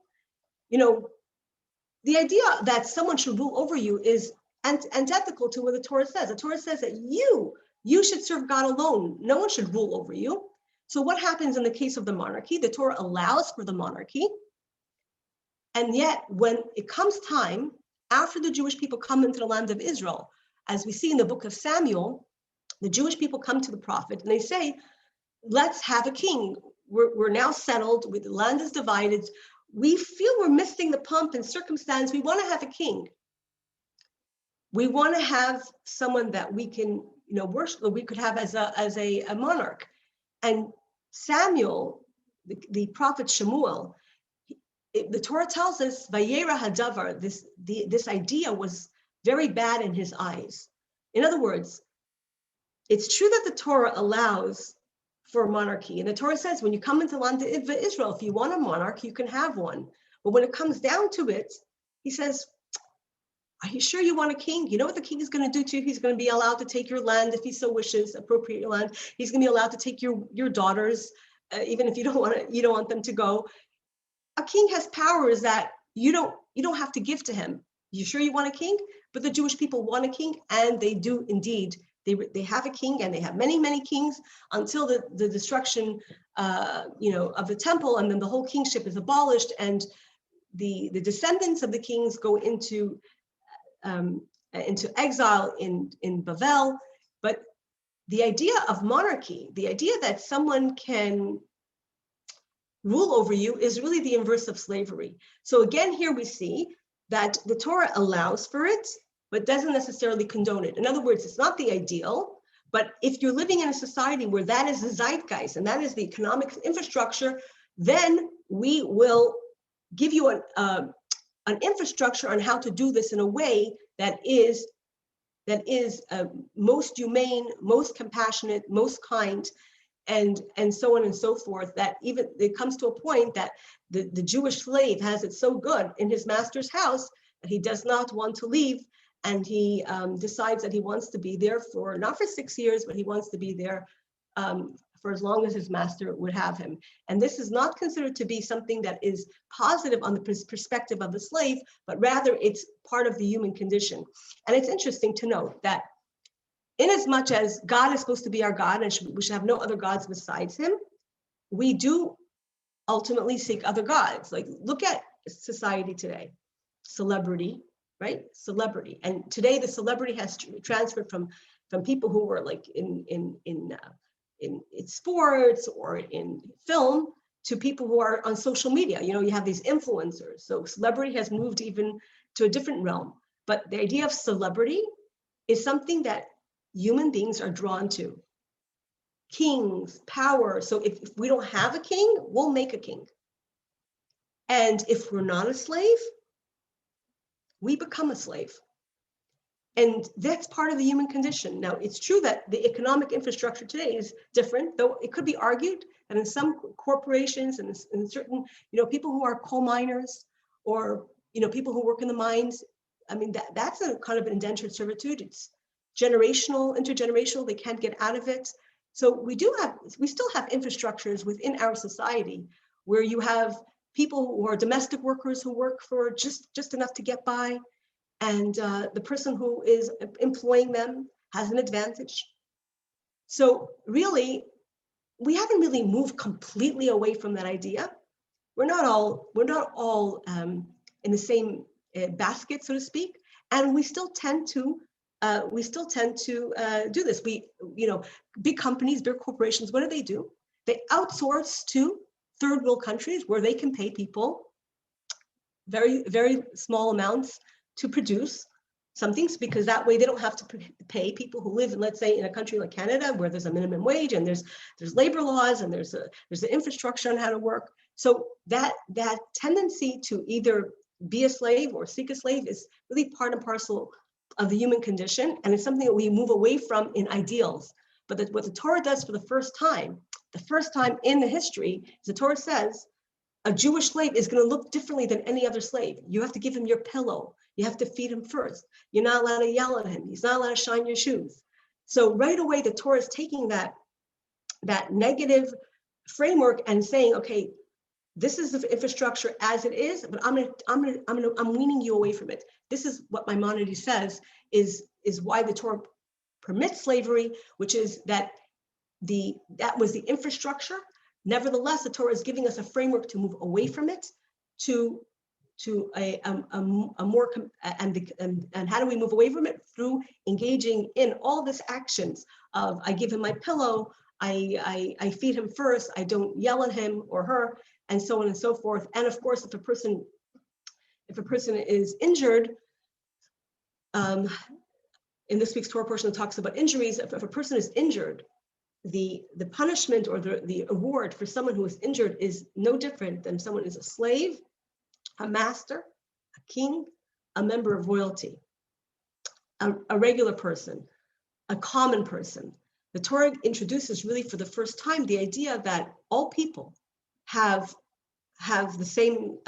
The idea that someone should rule over you is antithetical to what the Torah says. The Torah says that you should serve God alone. No one should rule over you. So what happens in the case of the monarchy? The Torah allows for the monarchy. And yet, when it comes time, after the Jewish people come into the land of Israel, as we see in the book of Samuel, the Jewish people come to the prophet and they say, let's have a king. We're now settled, the land is divided. We feel we're missing the pump in circumstance. We want to have a king. We want to have someone that we can, worship, that we could have as a monarch. And Samuel, the prophet Shemuel, the Torah tells us, Vayera hadavar, this idea was very bad in his eyes. In other words, it's true that the Torah allows for monarchy. And the Torah says, when you come into the land of Israel, if you want a monarch, you can have one. But when it comes down to it, he says, are you sure you want a king? You know what the king is going to do to you? He's going to be allowed to take your land if he so wishes, appropriate your land. He's going to be allowed to take your daughters, even if you don't want them to go. A king has powers that you don't have to give to him. You sure you want a king? But the Jewish people want a king, and they do indeed. They have a king, and they have many, many kings until the destruction, of the temple, and then the whole kingship is abolished, and the descendants of the kings go into exile in Babel. But the idea of monarchy, the idea that someone can rule over you, is really the inverse of slavery. So again, here we see that the Torah allows for it, but doesn't necessarily condone it. In other words, it's not the ideal, but if you're living in a society where that is the zeitgeist and that is the economic infrastructure, then we will give you an infrastructure on how to do this in a way that is most humane, most compassionate, most kind, and so on and so forth, that even it comes to a point that the Jewish slave has it so good in his master's house that he does not want to leave, and he decides that he wants to be there not for 6 years, but he wants to be there for as long as his master would have him. And this is not considered to be something that is positive on the perspective of the slave, but rather it's part of the human condition. And it's interesting to note that inasmuch as God is supposed to be our God and we should have no other gods besides him, we do ultimately seek other gods. Like, look at society today. Celebrity, right? Celebrity. And today the celebrity has transferred from people who were like in sports or in film to people who are on social media. You have these influencers. So celebrity has moved even to a different realm. But the idea of celebrity is something that human beings are drawn to. Kings, power. So if we don't have a king, we'll make a king. And if we're not a slave, we become a slave. And that's part of the human condition. Now, it's true that the economic infrastructure today is different, though it could be argued that in some corporations and in certain, people who are coal miners or, people who work in the mines, I mean, that's a kind of indentured servitude. It's generational, intergenerational, they can't get out of it. So we still have infrastructures within our society where you have people who are domestic workers who work for just enough to get by. And the person who is employing them has an advantage. So really, we haven't really moved completely away from that idea. We're not all in the same basket, so to speak, and we still tend to do this. Big companies, big corporations, what do? They outsource to third world countries where they can pay people very, very small amounts to produce some things, because that way they don't have to pay people who live, let's say, in a country like Canada, where there's a minimum wage and there's labor laws and there's the infrastructure on how to work. So that tendency to either be a slave or seek a slave is really part and parcel of the human condition, and it's something that we move away from in ideals. But what the Torah does for the first time in the history, is the Torah says a Jewish slave is going to look differently than any other slave. You have to give him your pillow. You have to feed him first. You're not allowed to yell at him. He's not allowed to shine your shoes. So right away, the Torah is taking that negative framework and saying, okay, this is the infrastructure as it is, but I'm weaning you away from it. This is what Maimonides says is why the Torah permits slavery, which is that was the infrastructure. Nevertheless, the Torah is giving us a framework to move away from it to a more, and how do we move away from it? Through engaging in all this actions of, I give him my pillow, I feed him first, I don't yell at him or her, and so on and so forth. And of course, if a person is injured, in this week's Torah portion, it talks about injuries. If a person is injured, the punishment or the award for someone who is injured is no different than someone is a slave, a master, a king, a member of royalty, a regular person, a common person. The Torah introduces really for the first time the idea that all people have the same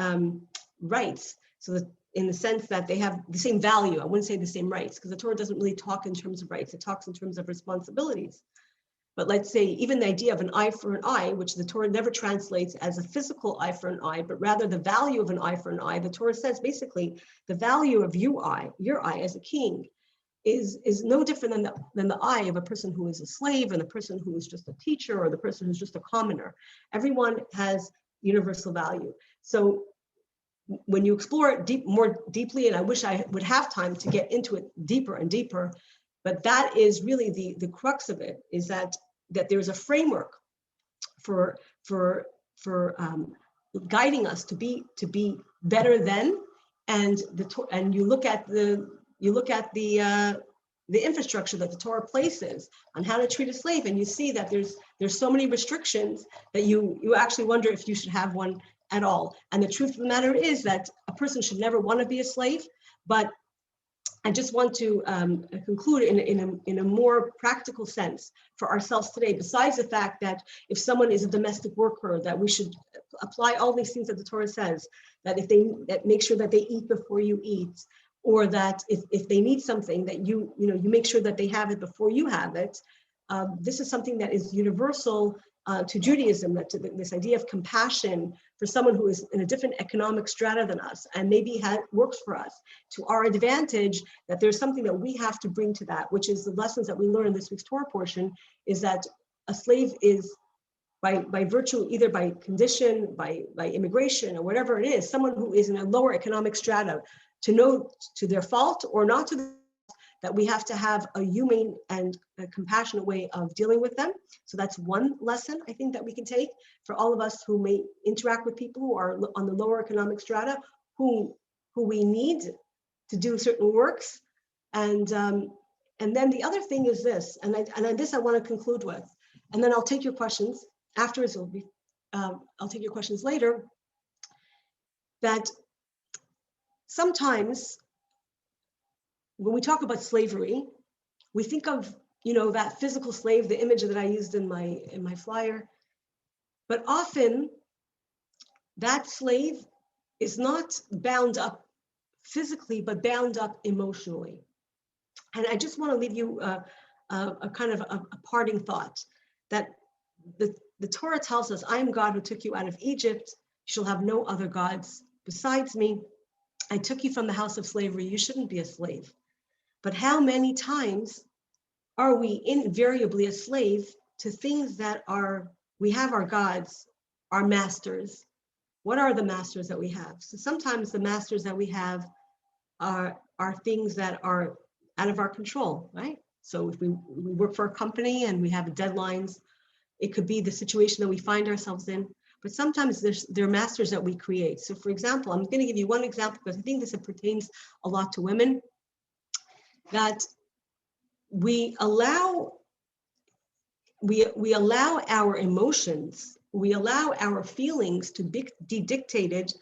rights. So that in the sense that they have the same value. I wouldn't say the same rights, because the Torah doesn't really talk in terms of rights. It talks in terms of responsibilities. But let's say even the idea of an eye for an eye, which the Torah never translates as a physical eye for an eye, but rather the value of an eye for an eye. The Torah says basically the value of your eye as a king is no different than the eye of a person who is a slave and the person who is just a teacher or the person who's just a commoner. Everyone has universal value. So when you explore it more deeply, and I wish I would have time to get into it deeper and deeper, but that is really the crux of it, is that there's a framework for guiding us to be better than, and you look at the infrastructure that the Torah places on how to treat a slave, and you see that there's so many restrictions that you actually wonder if you should have one at all. And the truth of the matter is that a person should never want to be a slave. But I just want to conclude in a more practical sense for ourselves today, besides the fact that if someone is a domestic worker, that we should apply all these things that the Torah says, that make sure that they eat before you eat, or that if they need something, that you make sure that they have it before you have it. This is something that is universal to Judaism, this idea of compassion for someone who is in a different economic strata than us, and maybe works for us to our advantage, that there's something that we have to bring to that, which is the lessons that we learn in this week's Torah portion, is that a slave is, by virtue, either by condition, by immigration, or whatever it is, someone who is in a lower economic strata, to know to their fault or not to that we have to have a humane and a compassionate way of dealing with them. So that's one lesson I think that we can take for all of us who may interact with people who are on the lower economic strata, who we need to do certain works. And then the other thing is this, and this I want to conclude with, and then I'll take your questions afterwards. I'll take your questions later. That sometimes when we talk about slavery, we think of, that physical slave, the image that I used in my flyer. But often that slave is not bound up physically, but bound up emotionally. And I just want to leave you a kind of a parting thought, that the Torah tells us, I am God who took you out of Egypt. You shall have no other gods besides me. I took you from the house of slavery. You shouldn't be a slave. But how many times are we invariably a slave to things that we have our gods, our masters? What are the masters that we have? So sometimes the masters that we have are things that are out of our control, right? So if we work for a company and we have deadlines, it could be the situation that we find ourselves in. But sometimes there are masters that we create. So for example, I'm going to give you one example because I think this pertains a lot to women, that we allow our emotions, we allow our feelings to be dictated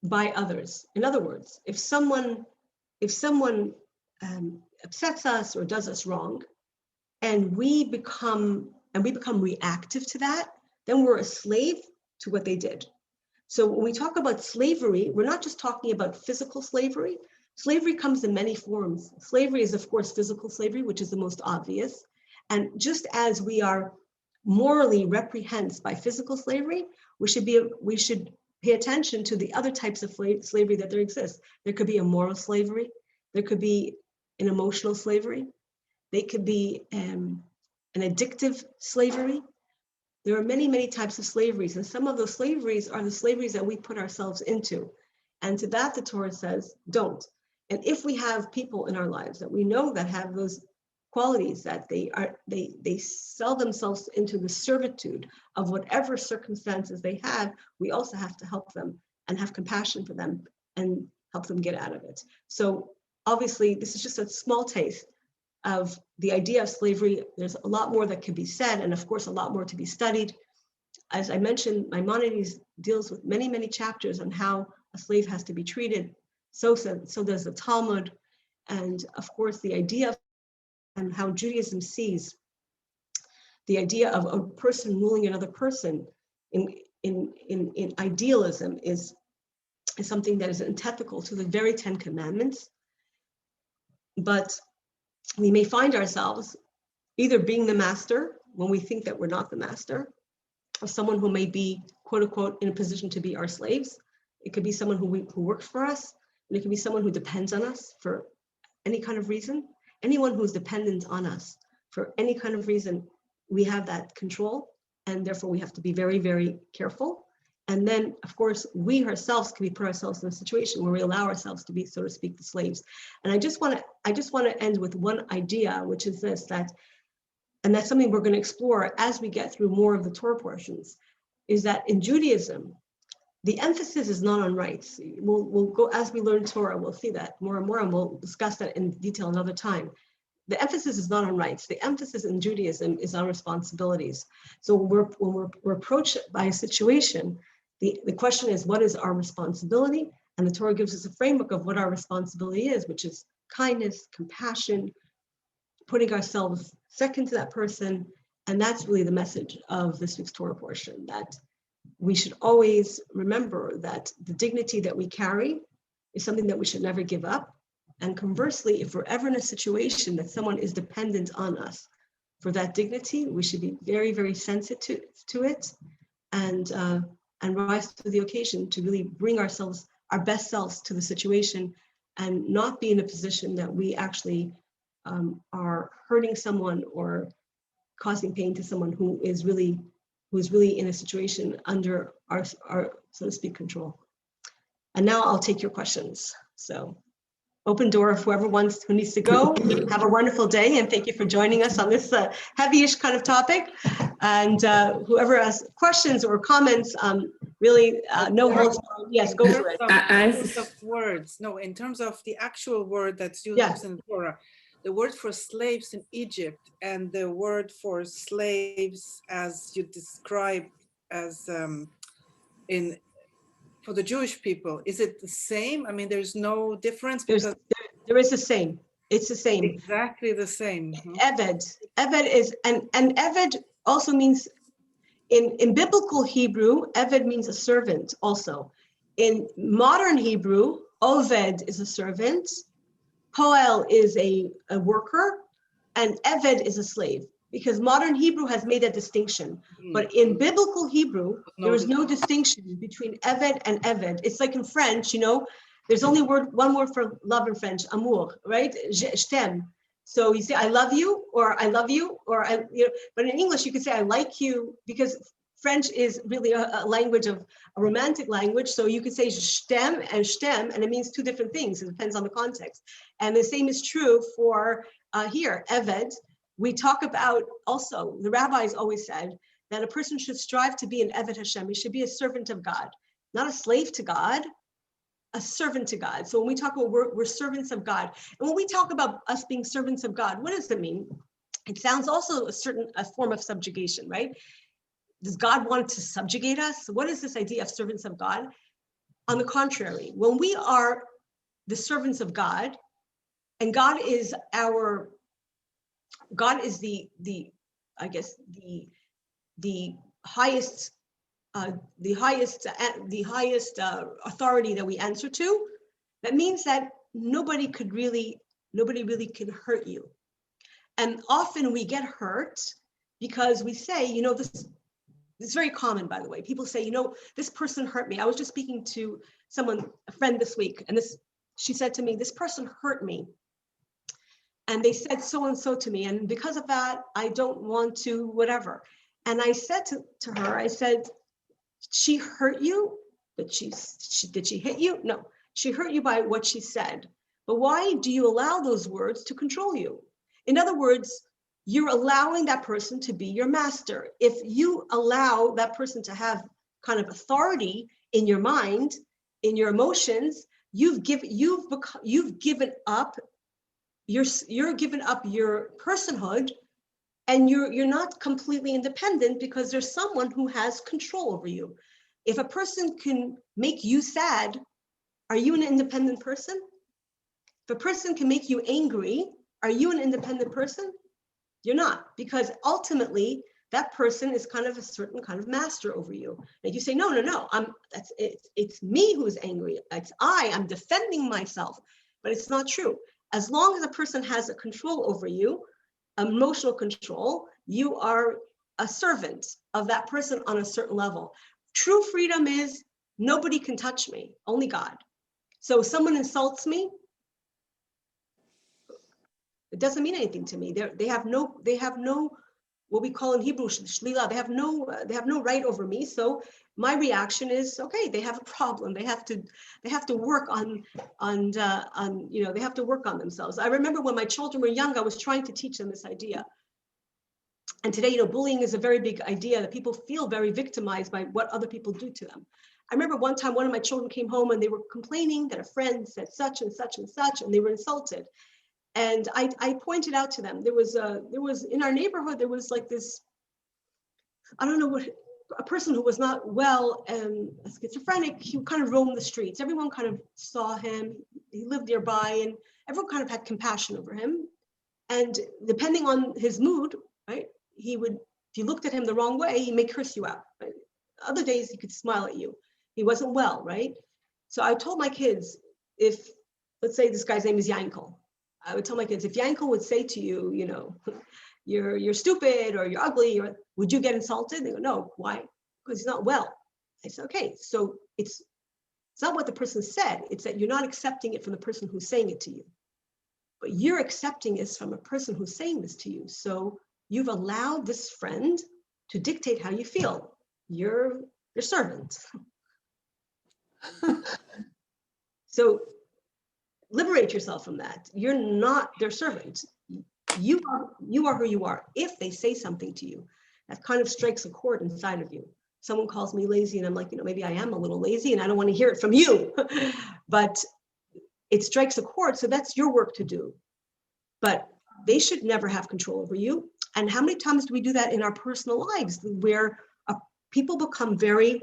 by others. In other words, if someone upsets us or does us wrong, and we become reactive to that, then we're a slave to what they did. So when we talk about slavery, we're not just talking about physical slavery. Slavery comes in many forms. Slavery is, of course, physical slavery, which is the most obvious. And just as we are morally reprehensible by physical slavery, we should pay attention to the other types of slavery that there exist. There could be a moral slavery. There could be an emotional slavery. They could be an addictive slavery. There are many, many types of slaveries, and some of those slaveries are the slaveries that we put ourselves into. And to that, the Torah says, don't. And if we have people in our lives that we know that have those qualities, that they sell themselves into the servitude of whatever circumstances they have, we also have to help them and have compassion for them and help them get out of it. So obviously, this is just a small taste of the idea of slavery. There's a lot more that can be said, and of course, a lot more to be studied. As I mentioned, Maimonides deals with many, many chapters on how a slave has to be treated. So does the Talmud. And of course, the idea of and how Judaism sees the idea of a person ruling another person in idealism is something that is antithetical to the very 10 commandments. But we may find ourselves either being the master when we think that we're not the master, or someone who may be, quote unquote, in a position to be our slaves. It could be someone who works for us, and it could be someone who depends on us for any kind of reason. Anyone who's dependent on us for any kind of reason, we have that control, and therefore we have to be very, very careful. And then, of course, we ourselves can put ourselves in a situation where we allow ourselves to be, so to speak, the slaves. And I just want to end with one idea, which is this, and that's something we're going to explore as we get through more of the Torah portions, is that in Judaism, the emphasis is not on rights. We'll go, as we learn Torah, we'll see that more and more, and we'll discuss that in detail another time. The emphasis is not on rights. The emphasis in Judaism is on responsibilities. So when we're approached by a situation, the question is, what is our responsibility? And the Torah gives us a framework of what our responsibility is, which is kindness, compassion, putting ourselves second to that person. And that's really the message of this week's Torah portion, that we should always remember that the dignity that we carry is something that we should never give up. And conversely, if we're ever in a situation that someone is dependent on us for that dignity, we should be very, very sensitive to it and rise to the occasion to really bring ourselves, our best selves to the situation, and not be in a position that we actually are hurting someone or causing pain to someone who is really in a situation under our, so to speak, control. And now I'll take your questions. So open door if who needs to go. Have a wonderful day, and thank you for joining us on this heavy-ish kind of topic. And whoever has questions or comments, really no holds barred. Yes, go for it. In terms of words, no, in terms of the actual word that's used in the Torah, the word for slaves in Egypt and the word for slaves as you describe as in for the Jewish people, is it the same? I mean, there's no difference There is the same. It's the same. Exactly the same. Eved. Eved is, and Eved also means, in biblical Hebrew, Eved means a servant also. In modern Hebrew, Oved is a servant, Poel is a worker, and Eved is a slave. Because modern Hebrew has made that distinction. But in biblical Hebrew, there is no distinction between Eved and Eved. It's like in French, you know, there's only one word for love in French, amour, right? Je t'aime. So you say, I love you, or I love you, or but in English, you could say, I like you, because French is really a language of a romantic language. So you could say je t'aime and je t'aime, and it means two different things. It depends on the context. And the same is true for here, Eved. We talk about also, the rabbis always said that a person should strive to be an Eved Hashem. He should be a servant of God, not a slave to God, a servant to God. So when we talk about we're servants of God, and when we talk about us being servants of God, what does it mean? It sounds also a form of subjugation, right? Does God want to subjugate us? What is this idea of servants of God? On the contrary, when we are the servants of God, and God is I guess the highest authority that we answer to, that means that nobody really can hurt you. And often we get hurt because we say, you know, this is very common, by the way. People say, you know, this person hurt me. I was just speaking to a friend this week, and she said to me, this person hurt me. And they said so and so to me. And because of that, I don't want to, whatever. And I said to her, I said, she hurt you? Did she hit you? No, she hurt you by what she said. But why do you allow those words to control you? In other words, you're allowing that person to be your master. If you allow that person to have kind of authority in your mind, in your emotions, you've given up you're giving up your personhood, and you're not completely independent, because there's someone who has control over you. If a person can make you sad, are you an independent person? If a person can make you angry, are you an independent person? You're not, because ultimately that person is kind of a certain kind of master over you. And you say, no, it's me who's angry. I'm defending myself, but it's not true. As long as a person has a control over you, emotional control, you are a servant of that person on a certain level. True freedom is nobody can touch me, only God. So if someone insults me, it doesn't mean anything to me. They have no what we call in Hebrew shlila. They have no right over me. So my reaction is, okay, they have a problem. They have to work on they have to work on themselves. I remember when my children were young, I was trying to teach them this idea. And today, you know, bullying is a very big idea, that people feel very victimized by what other people do to them. I remember one time one of my children came home and they were complaining that a friend said such and such and such, and they were insulted. And I pointed out to them, there was in our neighborhood, there was like this, I don't know what, a person who was not well and schizophrenic. He kind of roamed the streets. Everyone kind of saw him. He lived nearby, and everyone kind of had compassion over him. And depending on his mood, right, he would, if you looked at him the wrong way, he may curse you out. Right? Other days he could smile at you. He wasn't well, right? So I told my kids, if, let's say this guy's name is Yankel, I would tell my kids, if Yankel would say to you, you know, you're stupid or you're ugly, would you get insulted? They go, no. Why? Because he's not well. I said, okay, so it's not what the person said. It's that you're not accepting it from the person who's saying it to you, but you're accepting it from a person who's saying this to you. So you've allowed this friend to dictate how you feel. You're your servant. So liberate yourself from that. You're not their servant. You are who you are. If they say something to you that kind of strikes a chord inside of you, someone calls me lazy and I'm like, you know, maybe I am a little lazy and I don't want to hear it from you, but it strikes a chord. So that's your work to do. But they should never have control over you. And how many times do we do that in our personal lives, where people become very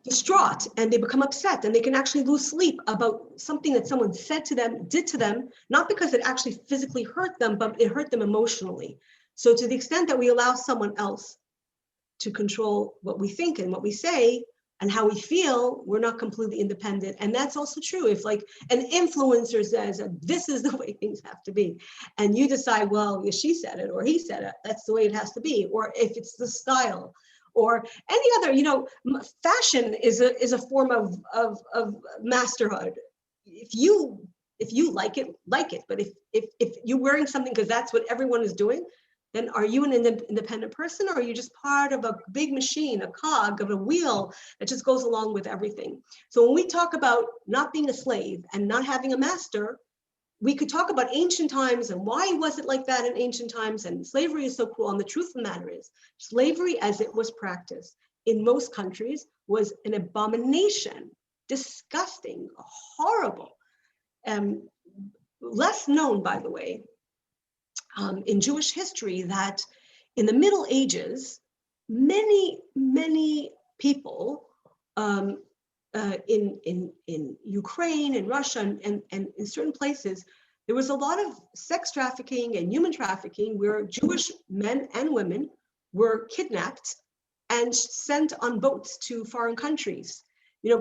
distraught and they become upset and they can actually lose sleep about something that someone said to them, did to them, not because it actually physically hurt them, but it hurt them emotionally. So to the extent that we allow someone else to control what we think and what we say and how we feel, we're not completely independent. And that's also true. If like an influencer says that this is the way things have to be, and you decide, well, yeah, she said it or he said it, that's the way it has to be. Or if it's the style or any other, fashion is a form of masterhood. If you like it, like it. But if you're wearing something because that's what everyone is doing, then are you an independent person, or are you just part of a big machine, a cog of a wheel that just goes along with everything? So when we talk about not being a slave and not having a master, we could talk about ancient times and why was it like that in ancient times, and slavery is so cruel. And the truth of the matter is, slavery as it was practiced in most countries was an abomination, disgusting, horrible. Less known, by the way, in Jewish history, that in the Middle Ages, many people in Ukraine and Russia and in certain places, there was a lot of sex trafficking and human trafficking where Jewish men and women were kidnapped and sent on boats to foreign countries.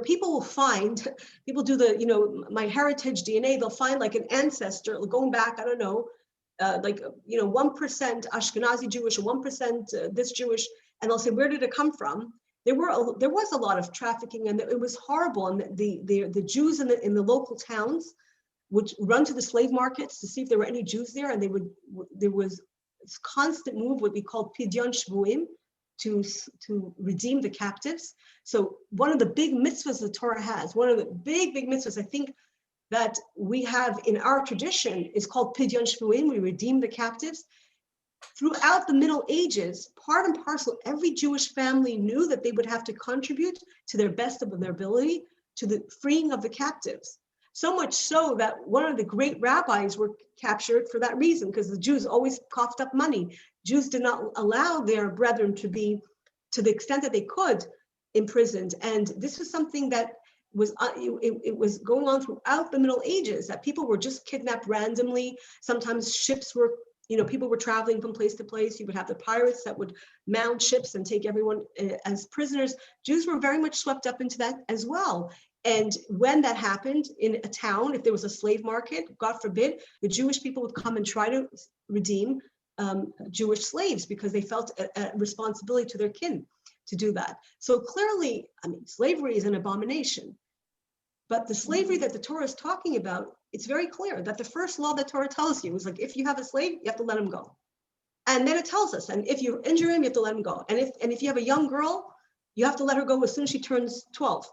People will find, people do the, my heritage DNA, they'll find like an ancestor going back, I don't know, 1% Ashkenazi Jewish, 1% this Jewish, and they'll say, where did it come from? There was a lot of trafficking, and it was horrible. And the Jews in the local towns would run to the slave markets to see if there were any Jews there, and there was this constant move, what we call pidyon shvuim, to redeem the captives. So one of the big mitzvahs the Torah has, one of the big mitzvahs, I think, that we have in our tradition is called pidyon shvuim. We redeem the captives. Throughout the Middle Ages, part and parcel, every Jewish family knew that they would have to contribute to their best of their ability to the freeing of the captives. So much so that one of the great rabbis were captured for that reason, because the Jews always coughed up money. Jews did not allow their brethren to be, to the extent that they could, imprisoned. And this was something that was it was going on throughout the Middle Ages, that people were just kidnapped randomly. Sometimes ships were, people were traveling from place to place. You would have the pirates that would mount ships and take everyone as prisoners. Jews were very much swept up into that as well. And when that happened in a town, if there was a slave market, God forbid, the Jewish people would come and try to redeem Jewish slaves because they felt a responsibility to their kin to do that. So clearly, slavery is an abomination. But the slavery that the Torah is talking about, it's very clear that the first law that Torah tells you is like, if you have a slave, you have to let him go. And then it tells us, and if you injure him, you have to let him go. And if you have a young girl, you have to let her go as soon as she turns 12.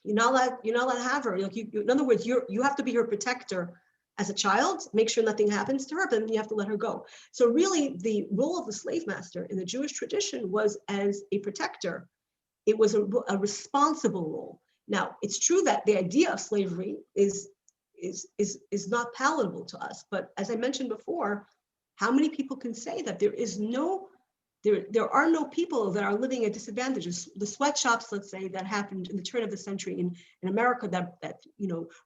You're not allowed to have her. In other words, you have to be her protector as a child, make sure nothing happens to her, but then you have to let her go. So really, the role of the slave master in the Jewish tradition was as a protector. It was a responsible role. Now, it's true that the idea of slavery is not palatable to us. But as I mentioned before, how many people can say that there are no people that are living at disadvantages? The sweatshops, let's say, that happened in the turn of the century in America that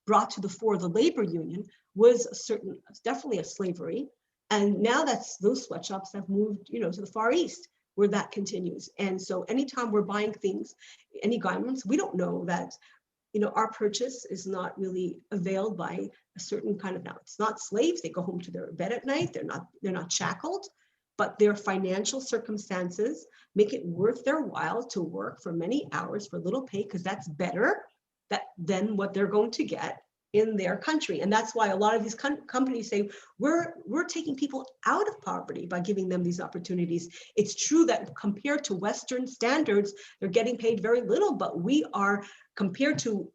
brought to the fore the labor union was definitely a slavery. And now those sweatshops have moved, to the Far East, where that continues. And so anytime we're buying things, any garments, we don't know that, our purchase is not really availed by a certain kind of, now it's not slaves, they go home to their bed at night, they're not shackled, but their financial circumstances make it worth their while to work for many hours for little pay, because that's better than what they're going to get in their country. And that's why a lot of these companies say, we're taking people out of poverty by giving them these opportunities. It's true that compared to Western standards, they're getting paid very little, but we are, compared to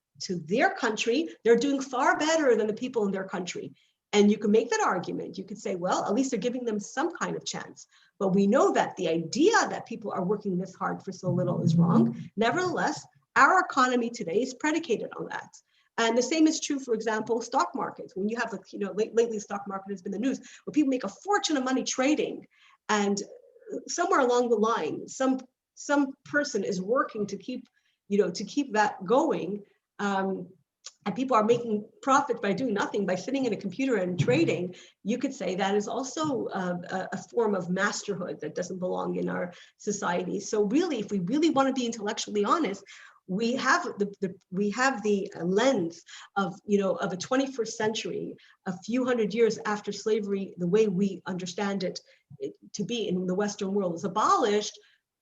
their country, they're doing far better than the people in their country. And you can make that argument. You could say, well, at least they're giving them some kind of chance. But we know that the idea that people are working this hard for so little is wrong. Nevertheless, our economy today is predicated on that. And the same is true, for example, stock markets. When you have, lately the stock market has been the news, where people make a fortune of money trading, and somewhere along the line, some person is working to keep to keep that going, and people are making profit by doing nothing, by sitting in a computer and trading, you could say that is also a form of masterhood that doesn't belong in our society. So really, if we really want to be intellectually honest, we have the lens of of a 21st century, a few hundred years after slavery, the way we understand it to be in the Western world is abolished.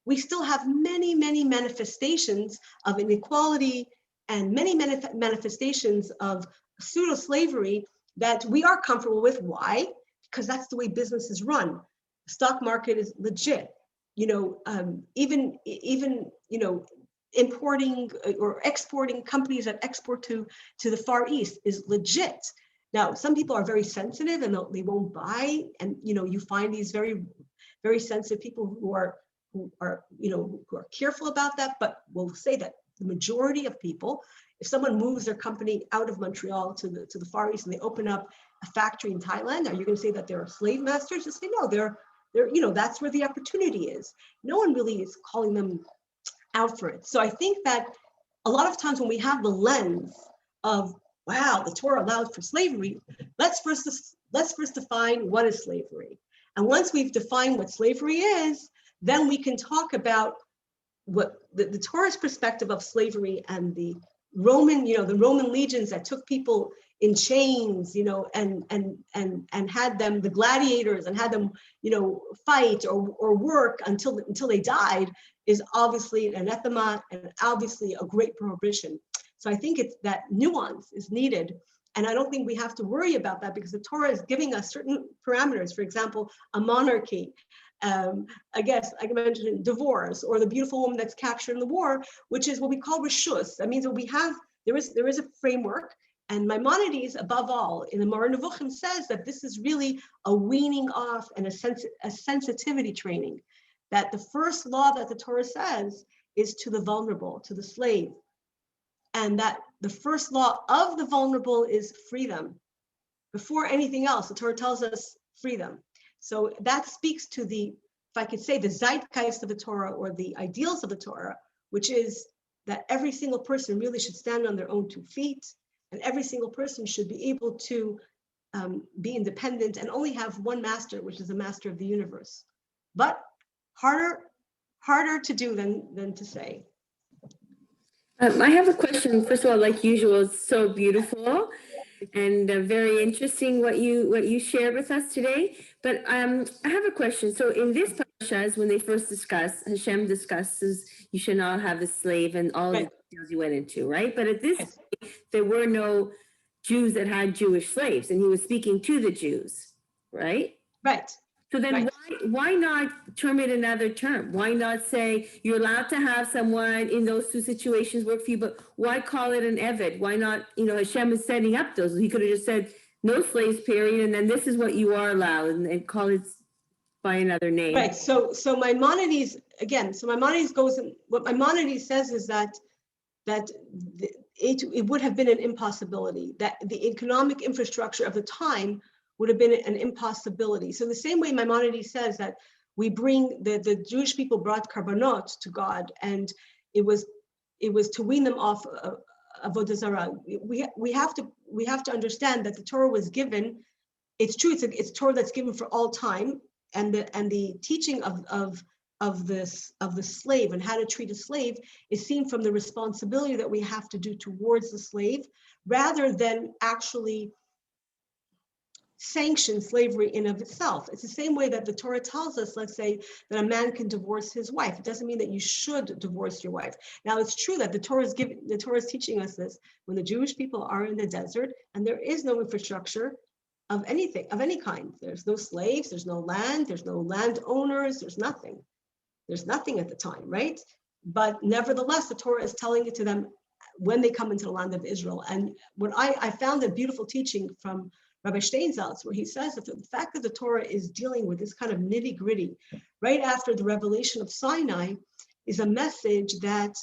We still have many, many manifestations of inequality and many manifestations of pseudo-slavery that we are comfortable with. Why? Because that's the way business is run. The stock market is legit. Even importing or exporting, companies that export to the Far East is legit. Now, some people are very sensitive and they won't buy, and you find these very, very sensitive people who are careful about that, but will say that the majority of people, if someone moves their company out of Montreal to the Far East and they open up a factory in Thailand, are you going to say that they're slave masters? Just say no, they're that's where the opportunity is. No one really is calling them out for it. So I think that a lot of times when we have the lens of, wow, the Torah allowed for slavery, let's first define what is slavery. And once we've defined what slavery is, then we can talk about what the Torah's perspective of slavery and the Roman legions that took people in chains, and had them, the gladiators, and had them, fight or work until they died, is obviously an anathema and obviously a great prohibition. So I think it's that nuance is needed. And I don't think we have to worry about that because the Torah is giving us certain parameters. For example, a monarchy. I guess I can mention divorce, or the beautiful woman that's captured in the war, which is what we call rishus. That means that there is a framework, and Maimonides, above all, in the Moreh Nevuchim, says that this is really a weaning off and a sensitivity training. That the first law that the Torah says is to the vulnerable, to the slave, and that the first law of the vulnerable is freedom. Before anything else, the Torah tells us freedom. So that speaks to if I could say, the zeitgeist of the Torah, or the ideals of the Torah, which is that every single person really should stand on their own 2 feet, and every single person should be able to be independent and only have one master, which is the master of the universe. But harder to do than to say. I have a question. First of all, like usual, it's so beautiful and very interesting what you shared with us today. But I have a question. So in this parashas, when they first Hashem discusses you should not have a slave and all the details you went into, right? But at this point, there were no Jews that had Jewish slaves, and he was speaking to the Jews, right? Right. So then why not term it another term? Why not say you're allowed to have someone in those 2 situations work for you, but why call it an Eved? Why not, Hashem is setting up those. He could have just said no slaves, period, and then this is what you are allowed, and call it by another name. Right, so Maimonides, what Maimonides says is that it would have been an impossibility, that the economic infrastructure of the time would have been an impossibility. So the same way Maimonides says that we bring the Jewish people brought karbanot to God, and it was to wean them off avodah zarah. We have to understand that the Torah was given. It's true. It's Torah that's given for all time, and the teaching of the slave and how to treat a slave is seen from the responsibility that we have to do towards the slave, rather than actually sanction slavery in of itself. It's the same way that the Torah tells us, let's say, that a man can divorce his wife. It doesn't mean that you should divorce your wife. Now, it's true that the Torah is teaching us this when the Jewish people are in the desert and there is no infrastructure of anything, of any kind. There's no slaves, there's no land, there's no landowners, there's nothing. There's nothing at the time, right? But nevertheless, the Torah is telling it to them when they come into the land of Israel. And what I found a beautiful teaching from Rabbi Steinsaltz, where he says that the fact that the Torah is dealing with this kind of nitty-gritty right after the revelation of Sinai is a message that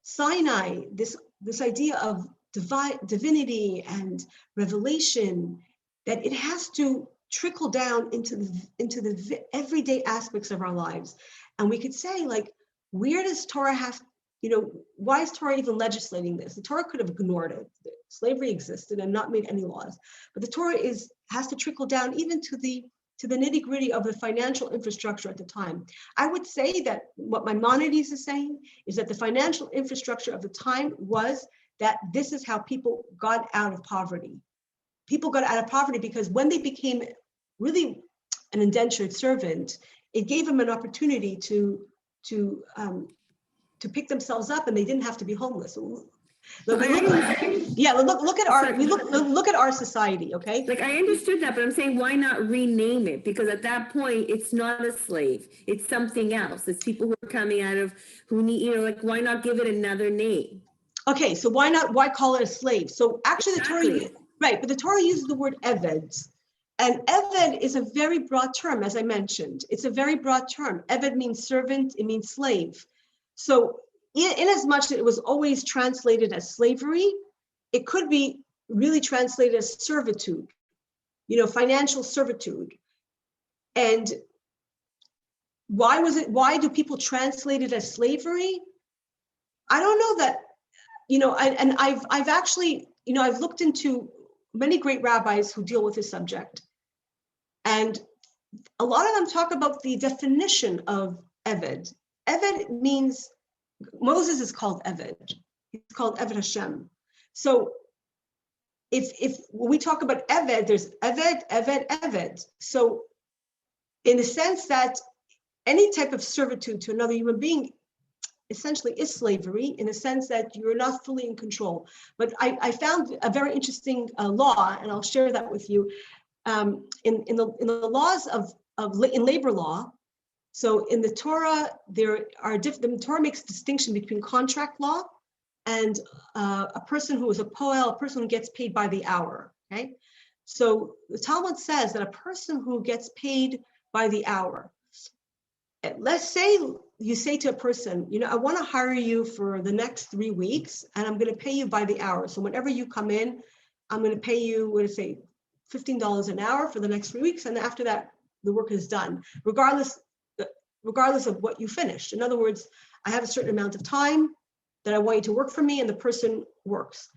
Sinai, this idea of divinity and revelation, that it has to trickle down into the everyday aspects of our lives. And we could say, like, where does Torah have, why is Torah even legislating this? The Torah could have ignored it. Slavery existed and not made any laws. But the Torah has to trickle down even to the nitty-gritty of the financial infrastructure at the time. I would say that what Maimonides is saying is that the financial infrastructure of the time was that this is how people got out of poverty. People got out of poverty because when they became really an indentured servant, it gave them an opportunity to pick themselves up, and they didn't have to be homeless. Look at our society, okay? Like, I understood that, but I'm saying, why not rename it? Because at that point, it's not a slave. It's something else. It's people who are coming out of, who need, like, why not give it another name? Okay, so why call it a slave? So actually Exactly. the Torah, right, but the Torah uses the word eved. And eved is a very broad term, as I mentioned. It's a very broad term. Eved means servant, it means slave. So in as much that it was always translated as slavery, it could be really translated as servitude, financial servitude. And why do people translate it as slavery? I don't know that, and I've actually, I've looked into many great rabbis who deal with this subject. And a lot of them talk about the definition of Eved. Eved means, Moses is called Eved. He's called Eved Hashem. So if we talk about Eved, there's Eved, Eved, Eved. So in the sense that any type of servitude to another human being essentially is slavery, in the sense that you're not fully in control. But I found a very interesting law, and I'll share that with you. In the laws in labor law, so in the Torah, the Torah makes a distinction between contract law and a person who is a poel, a person who gets paid by the hour, okay? So the Talmud says that a person who gets paid by the hour, let's say you say to a person, I want to hire you for the next 3 weeks, and I'm going to pay you by the hour. So whenever you come in, I'm going to pay you, $15 an hour for the next 3 weeks, and after that, the work is done, regardless of what you finished. In other words, I have a certain amount of time that I want you to work for me, and the person works.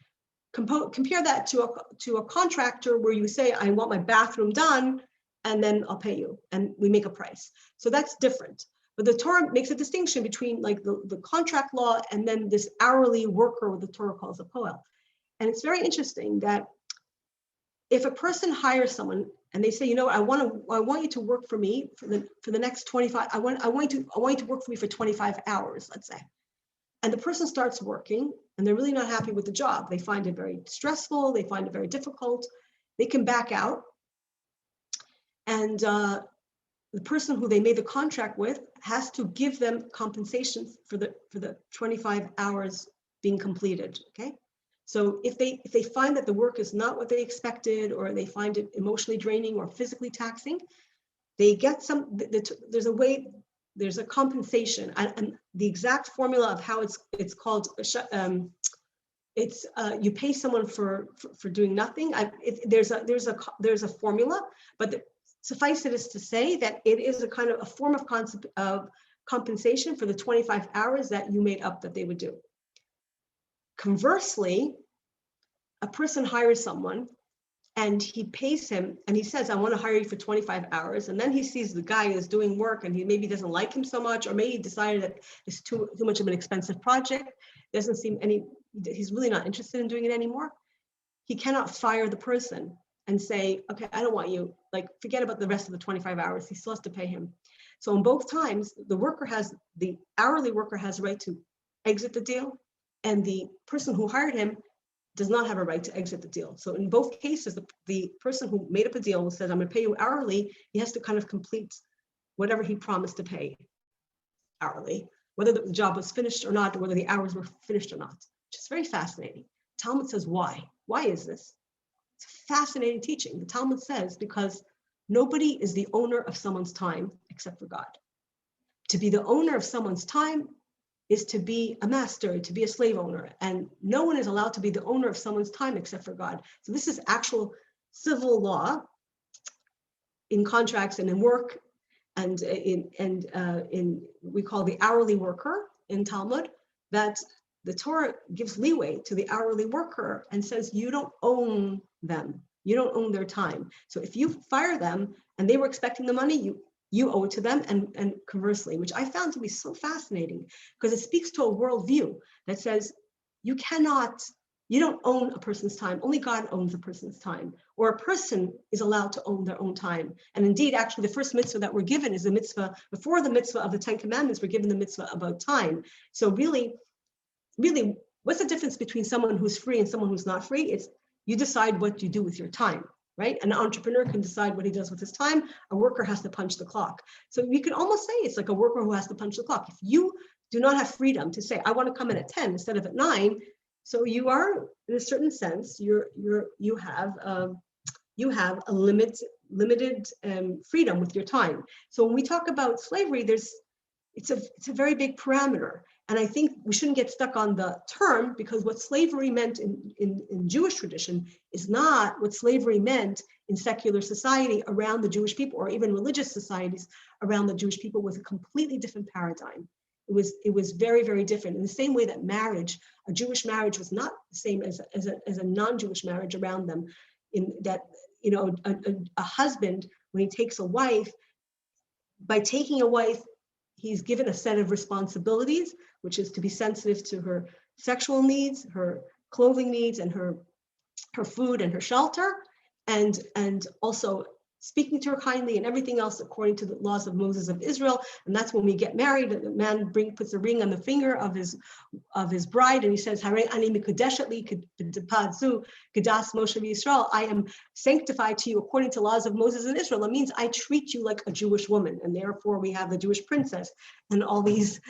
Compare that to a contractor where you say, I want my bathroom done, and then I'll pay you, and we make a price. So that's different. But the Torah makes a distinction between like the contract law and then this hourly worker, what the Torah calls a poel. And it's very interesting that if a person hires someone and they say, I want you to work for me for the next 25, I want you to work for me for 25 hours, let's say. And the person starts working and they're really not happy with the job. They find it very stressful. They find it very difficult. They can back out. And the person who they made the contract with has to give them compensation for the 25 hours being completed, okay? So if they find that the work is not what they expected, or they find it emotionally draining or physically taxing, they get there's a compensation, and the exact formula of how it's called, you pay someone for doing nothing. There's a formula, but suffice it is to say that it is a kind of a form of compensation for the 25 hours that you made up that they would do. Conversely, a person hires someone and he pays him and he says, I want to hire you for 25 hours. And then he sees the guy is doing work and he maybe doesn't like him so much, or maybe he decided that it's too much of an expensive project. He's really not interested in doing it anymore. He cannot fire the person and say, okay, I don't want you, forget about the rest of the 25 hours. He still has to pay him. So in both times, the hourly worker has a right to exit the deal, and the person who hired him does not have a right to exit the deal. So in both cases, the person who made up a deal says, I'm going to pay you hourly. He has to kind of complete whatever he promised to pay hourly, whether the job was finished or not, or whether the hours were finished or not, which is very fascinating. Talmud says, why? Why is this? It's a fascinating teaching. The Talmud says, because nobody is the owner of someone's time except for God. To be the owner of someone's time is to be a master, to be a slave owner. And no one is allowed to be the owner of someone's time except for God. So this is actual civil law in contracts and in work, and in we call the hourly worker in Talmud. that the Torah gives leeway to the hourly worker and says, you don't own them. You don't own their time. So if you fire them and they were expecting the money, you owe it to them, and conversely, which I found to be so fascinating, because it speaks to a worldview that says you don't own a person's time. Only God owns a person's time, or a person is allowed to own their own time. And indeed, actually, the first mitzvah that we're given is the mitzvah, before the mitzvah of the 10 Commandments, we're given the mitzvah about time. So really, what's the difference between someone who's free and someone who's not free? It's you decide what you do with your time, right? An entrepreneur can decide what he does with his time. A worker has to punch the clock. So you can almost say it's like a worker who has to punch the clock. If you do not have freedom to say, I want to come in at 10 instead of at 9, so you are, in a certain sense, you have a limited freedom with your time. So when we talk about slavery, it's a very big parameter. And I think we shouldn't get stuck on the term, because what slavery meant in Jewish tradition is not what slavery meant in secular society around the Jewish people, or even religious societies around the Jewish people. Was a completely different paradigm. It was very, very different. In the same way that marriage, a Jewish marriage, was not the same as a non-Jewish marriage around them. In that, a husband, when he takes a wife, by taking a wife, he's given a set of responsibilities, which is to be sensitive to her sexual needs, her clothing needs, and her food and her shelter, and also speaking to her kindly and everything else according to the laws of Moses of Israel. And that's when we get married, the man puts a ring on the finger of his bride, and he says, I am sanctified to you according to laws of Moses and Israel. It means I treat you like a Jewish woman, and therefore we have the Jewish princess and all these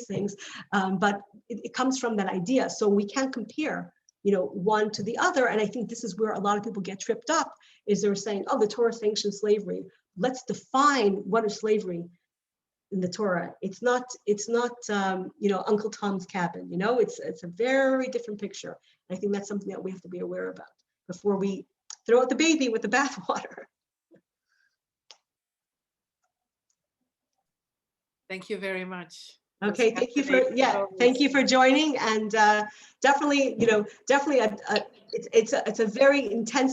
things. But it comes from that idea. So we can't compare one to the other. And I think this is where a lot of people get tripped up, is they're saying, oh, the Torah sanctions slavery. Let's define what is slavery in the Torah. It's not Uncle Tom's Cabin, it's a very different picture. And I think that's something that we have to be aware about before we throw out the baby with the bathwater. Thank you very much. Okay, thank you for joining, and definitely, it's a very intense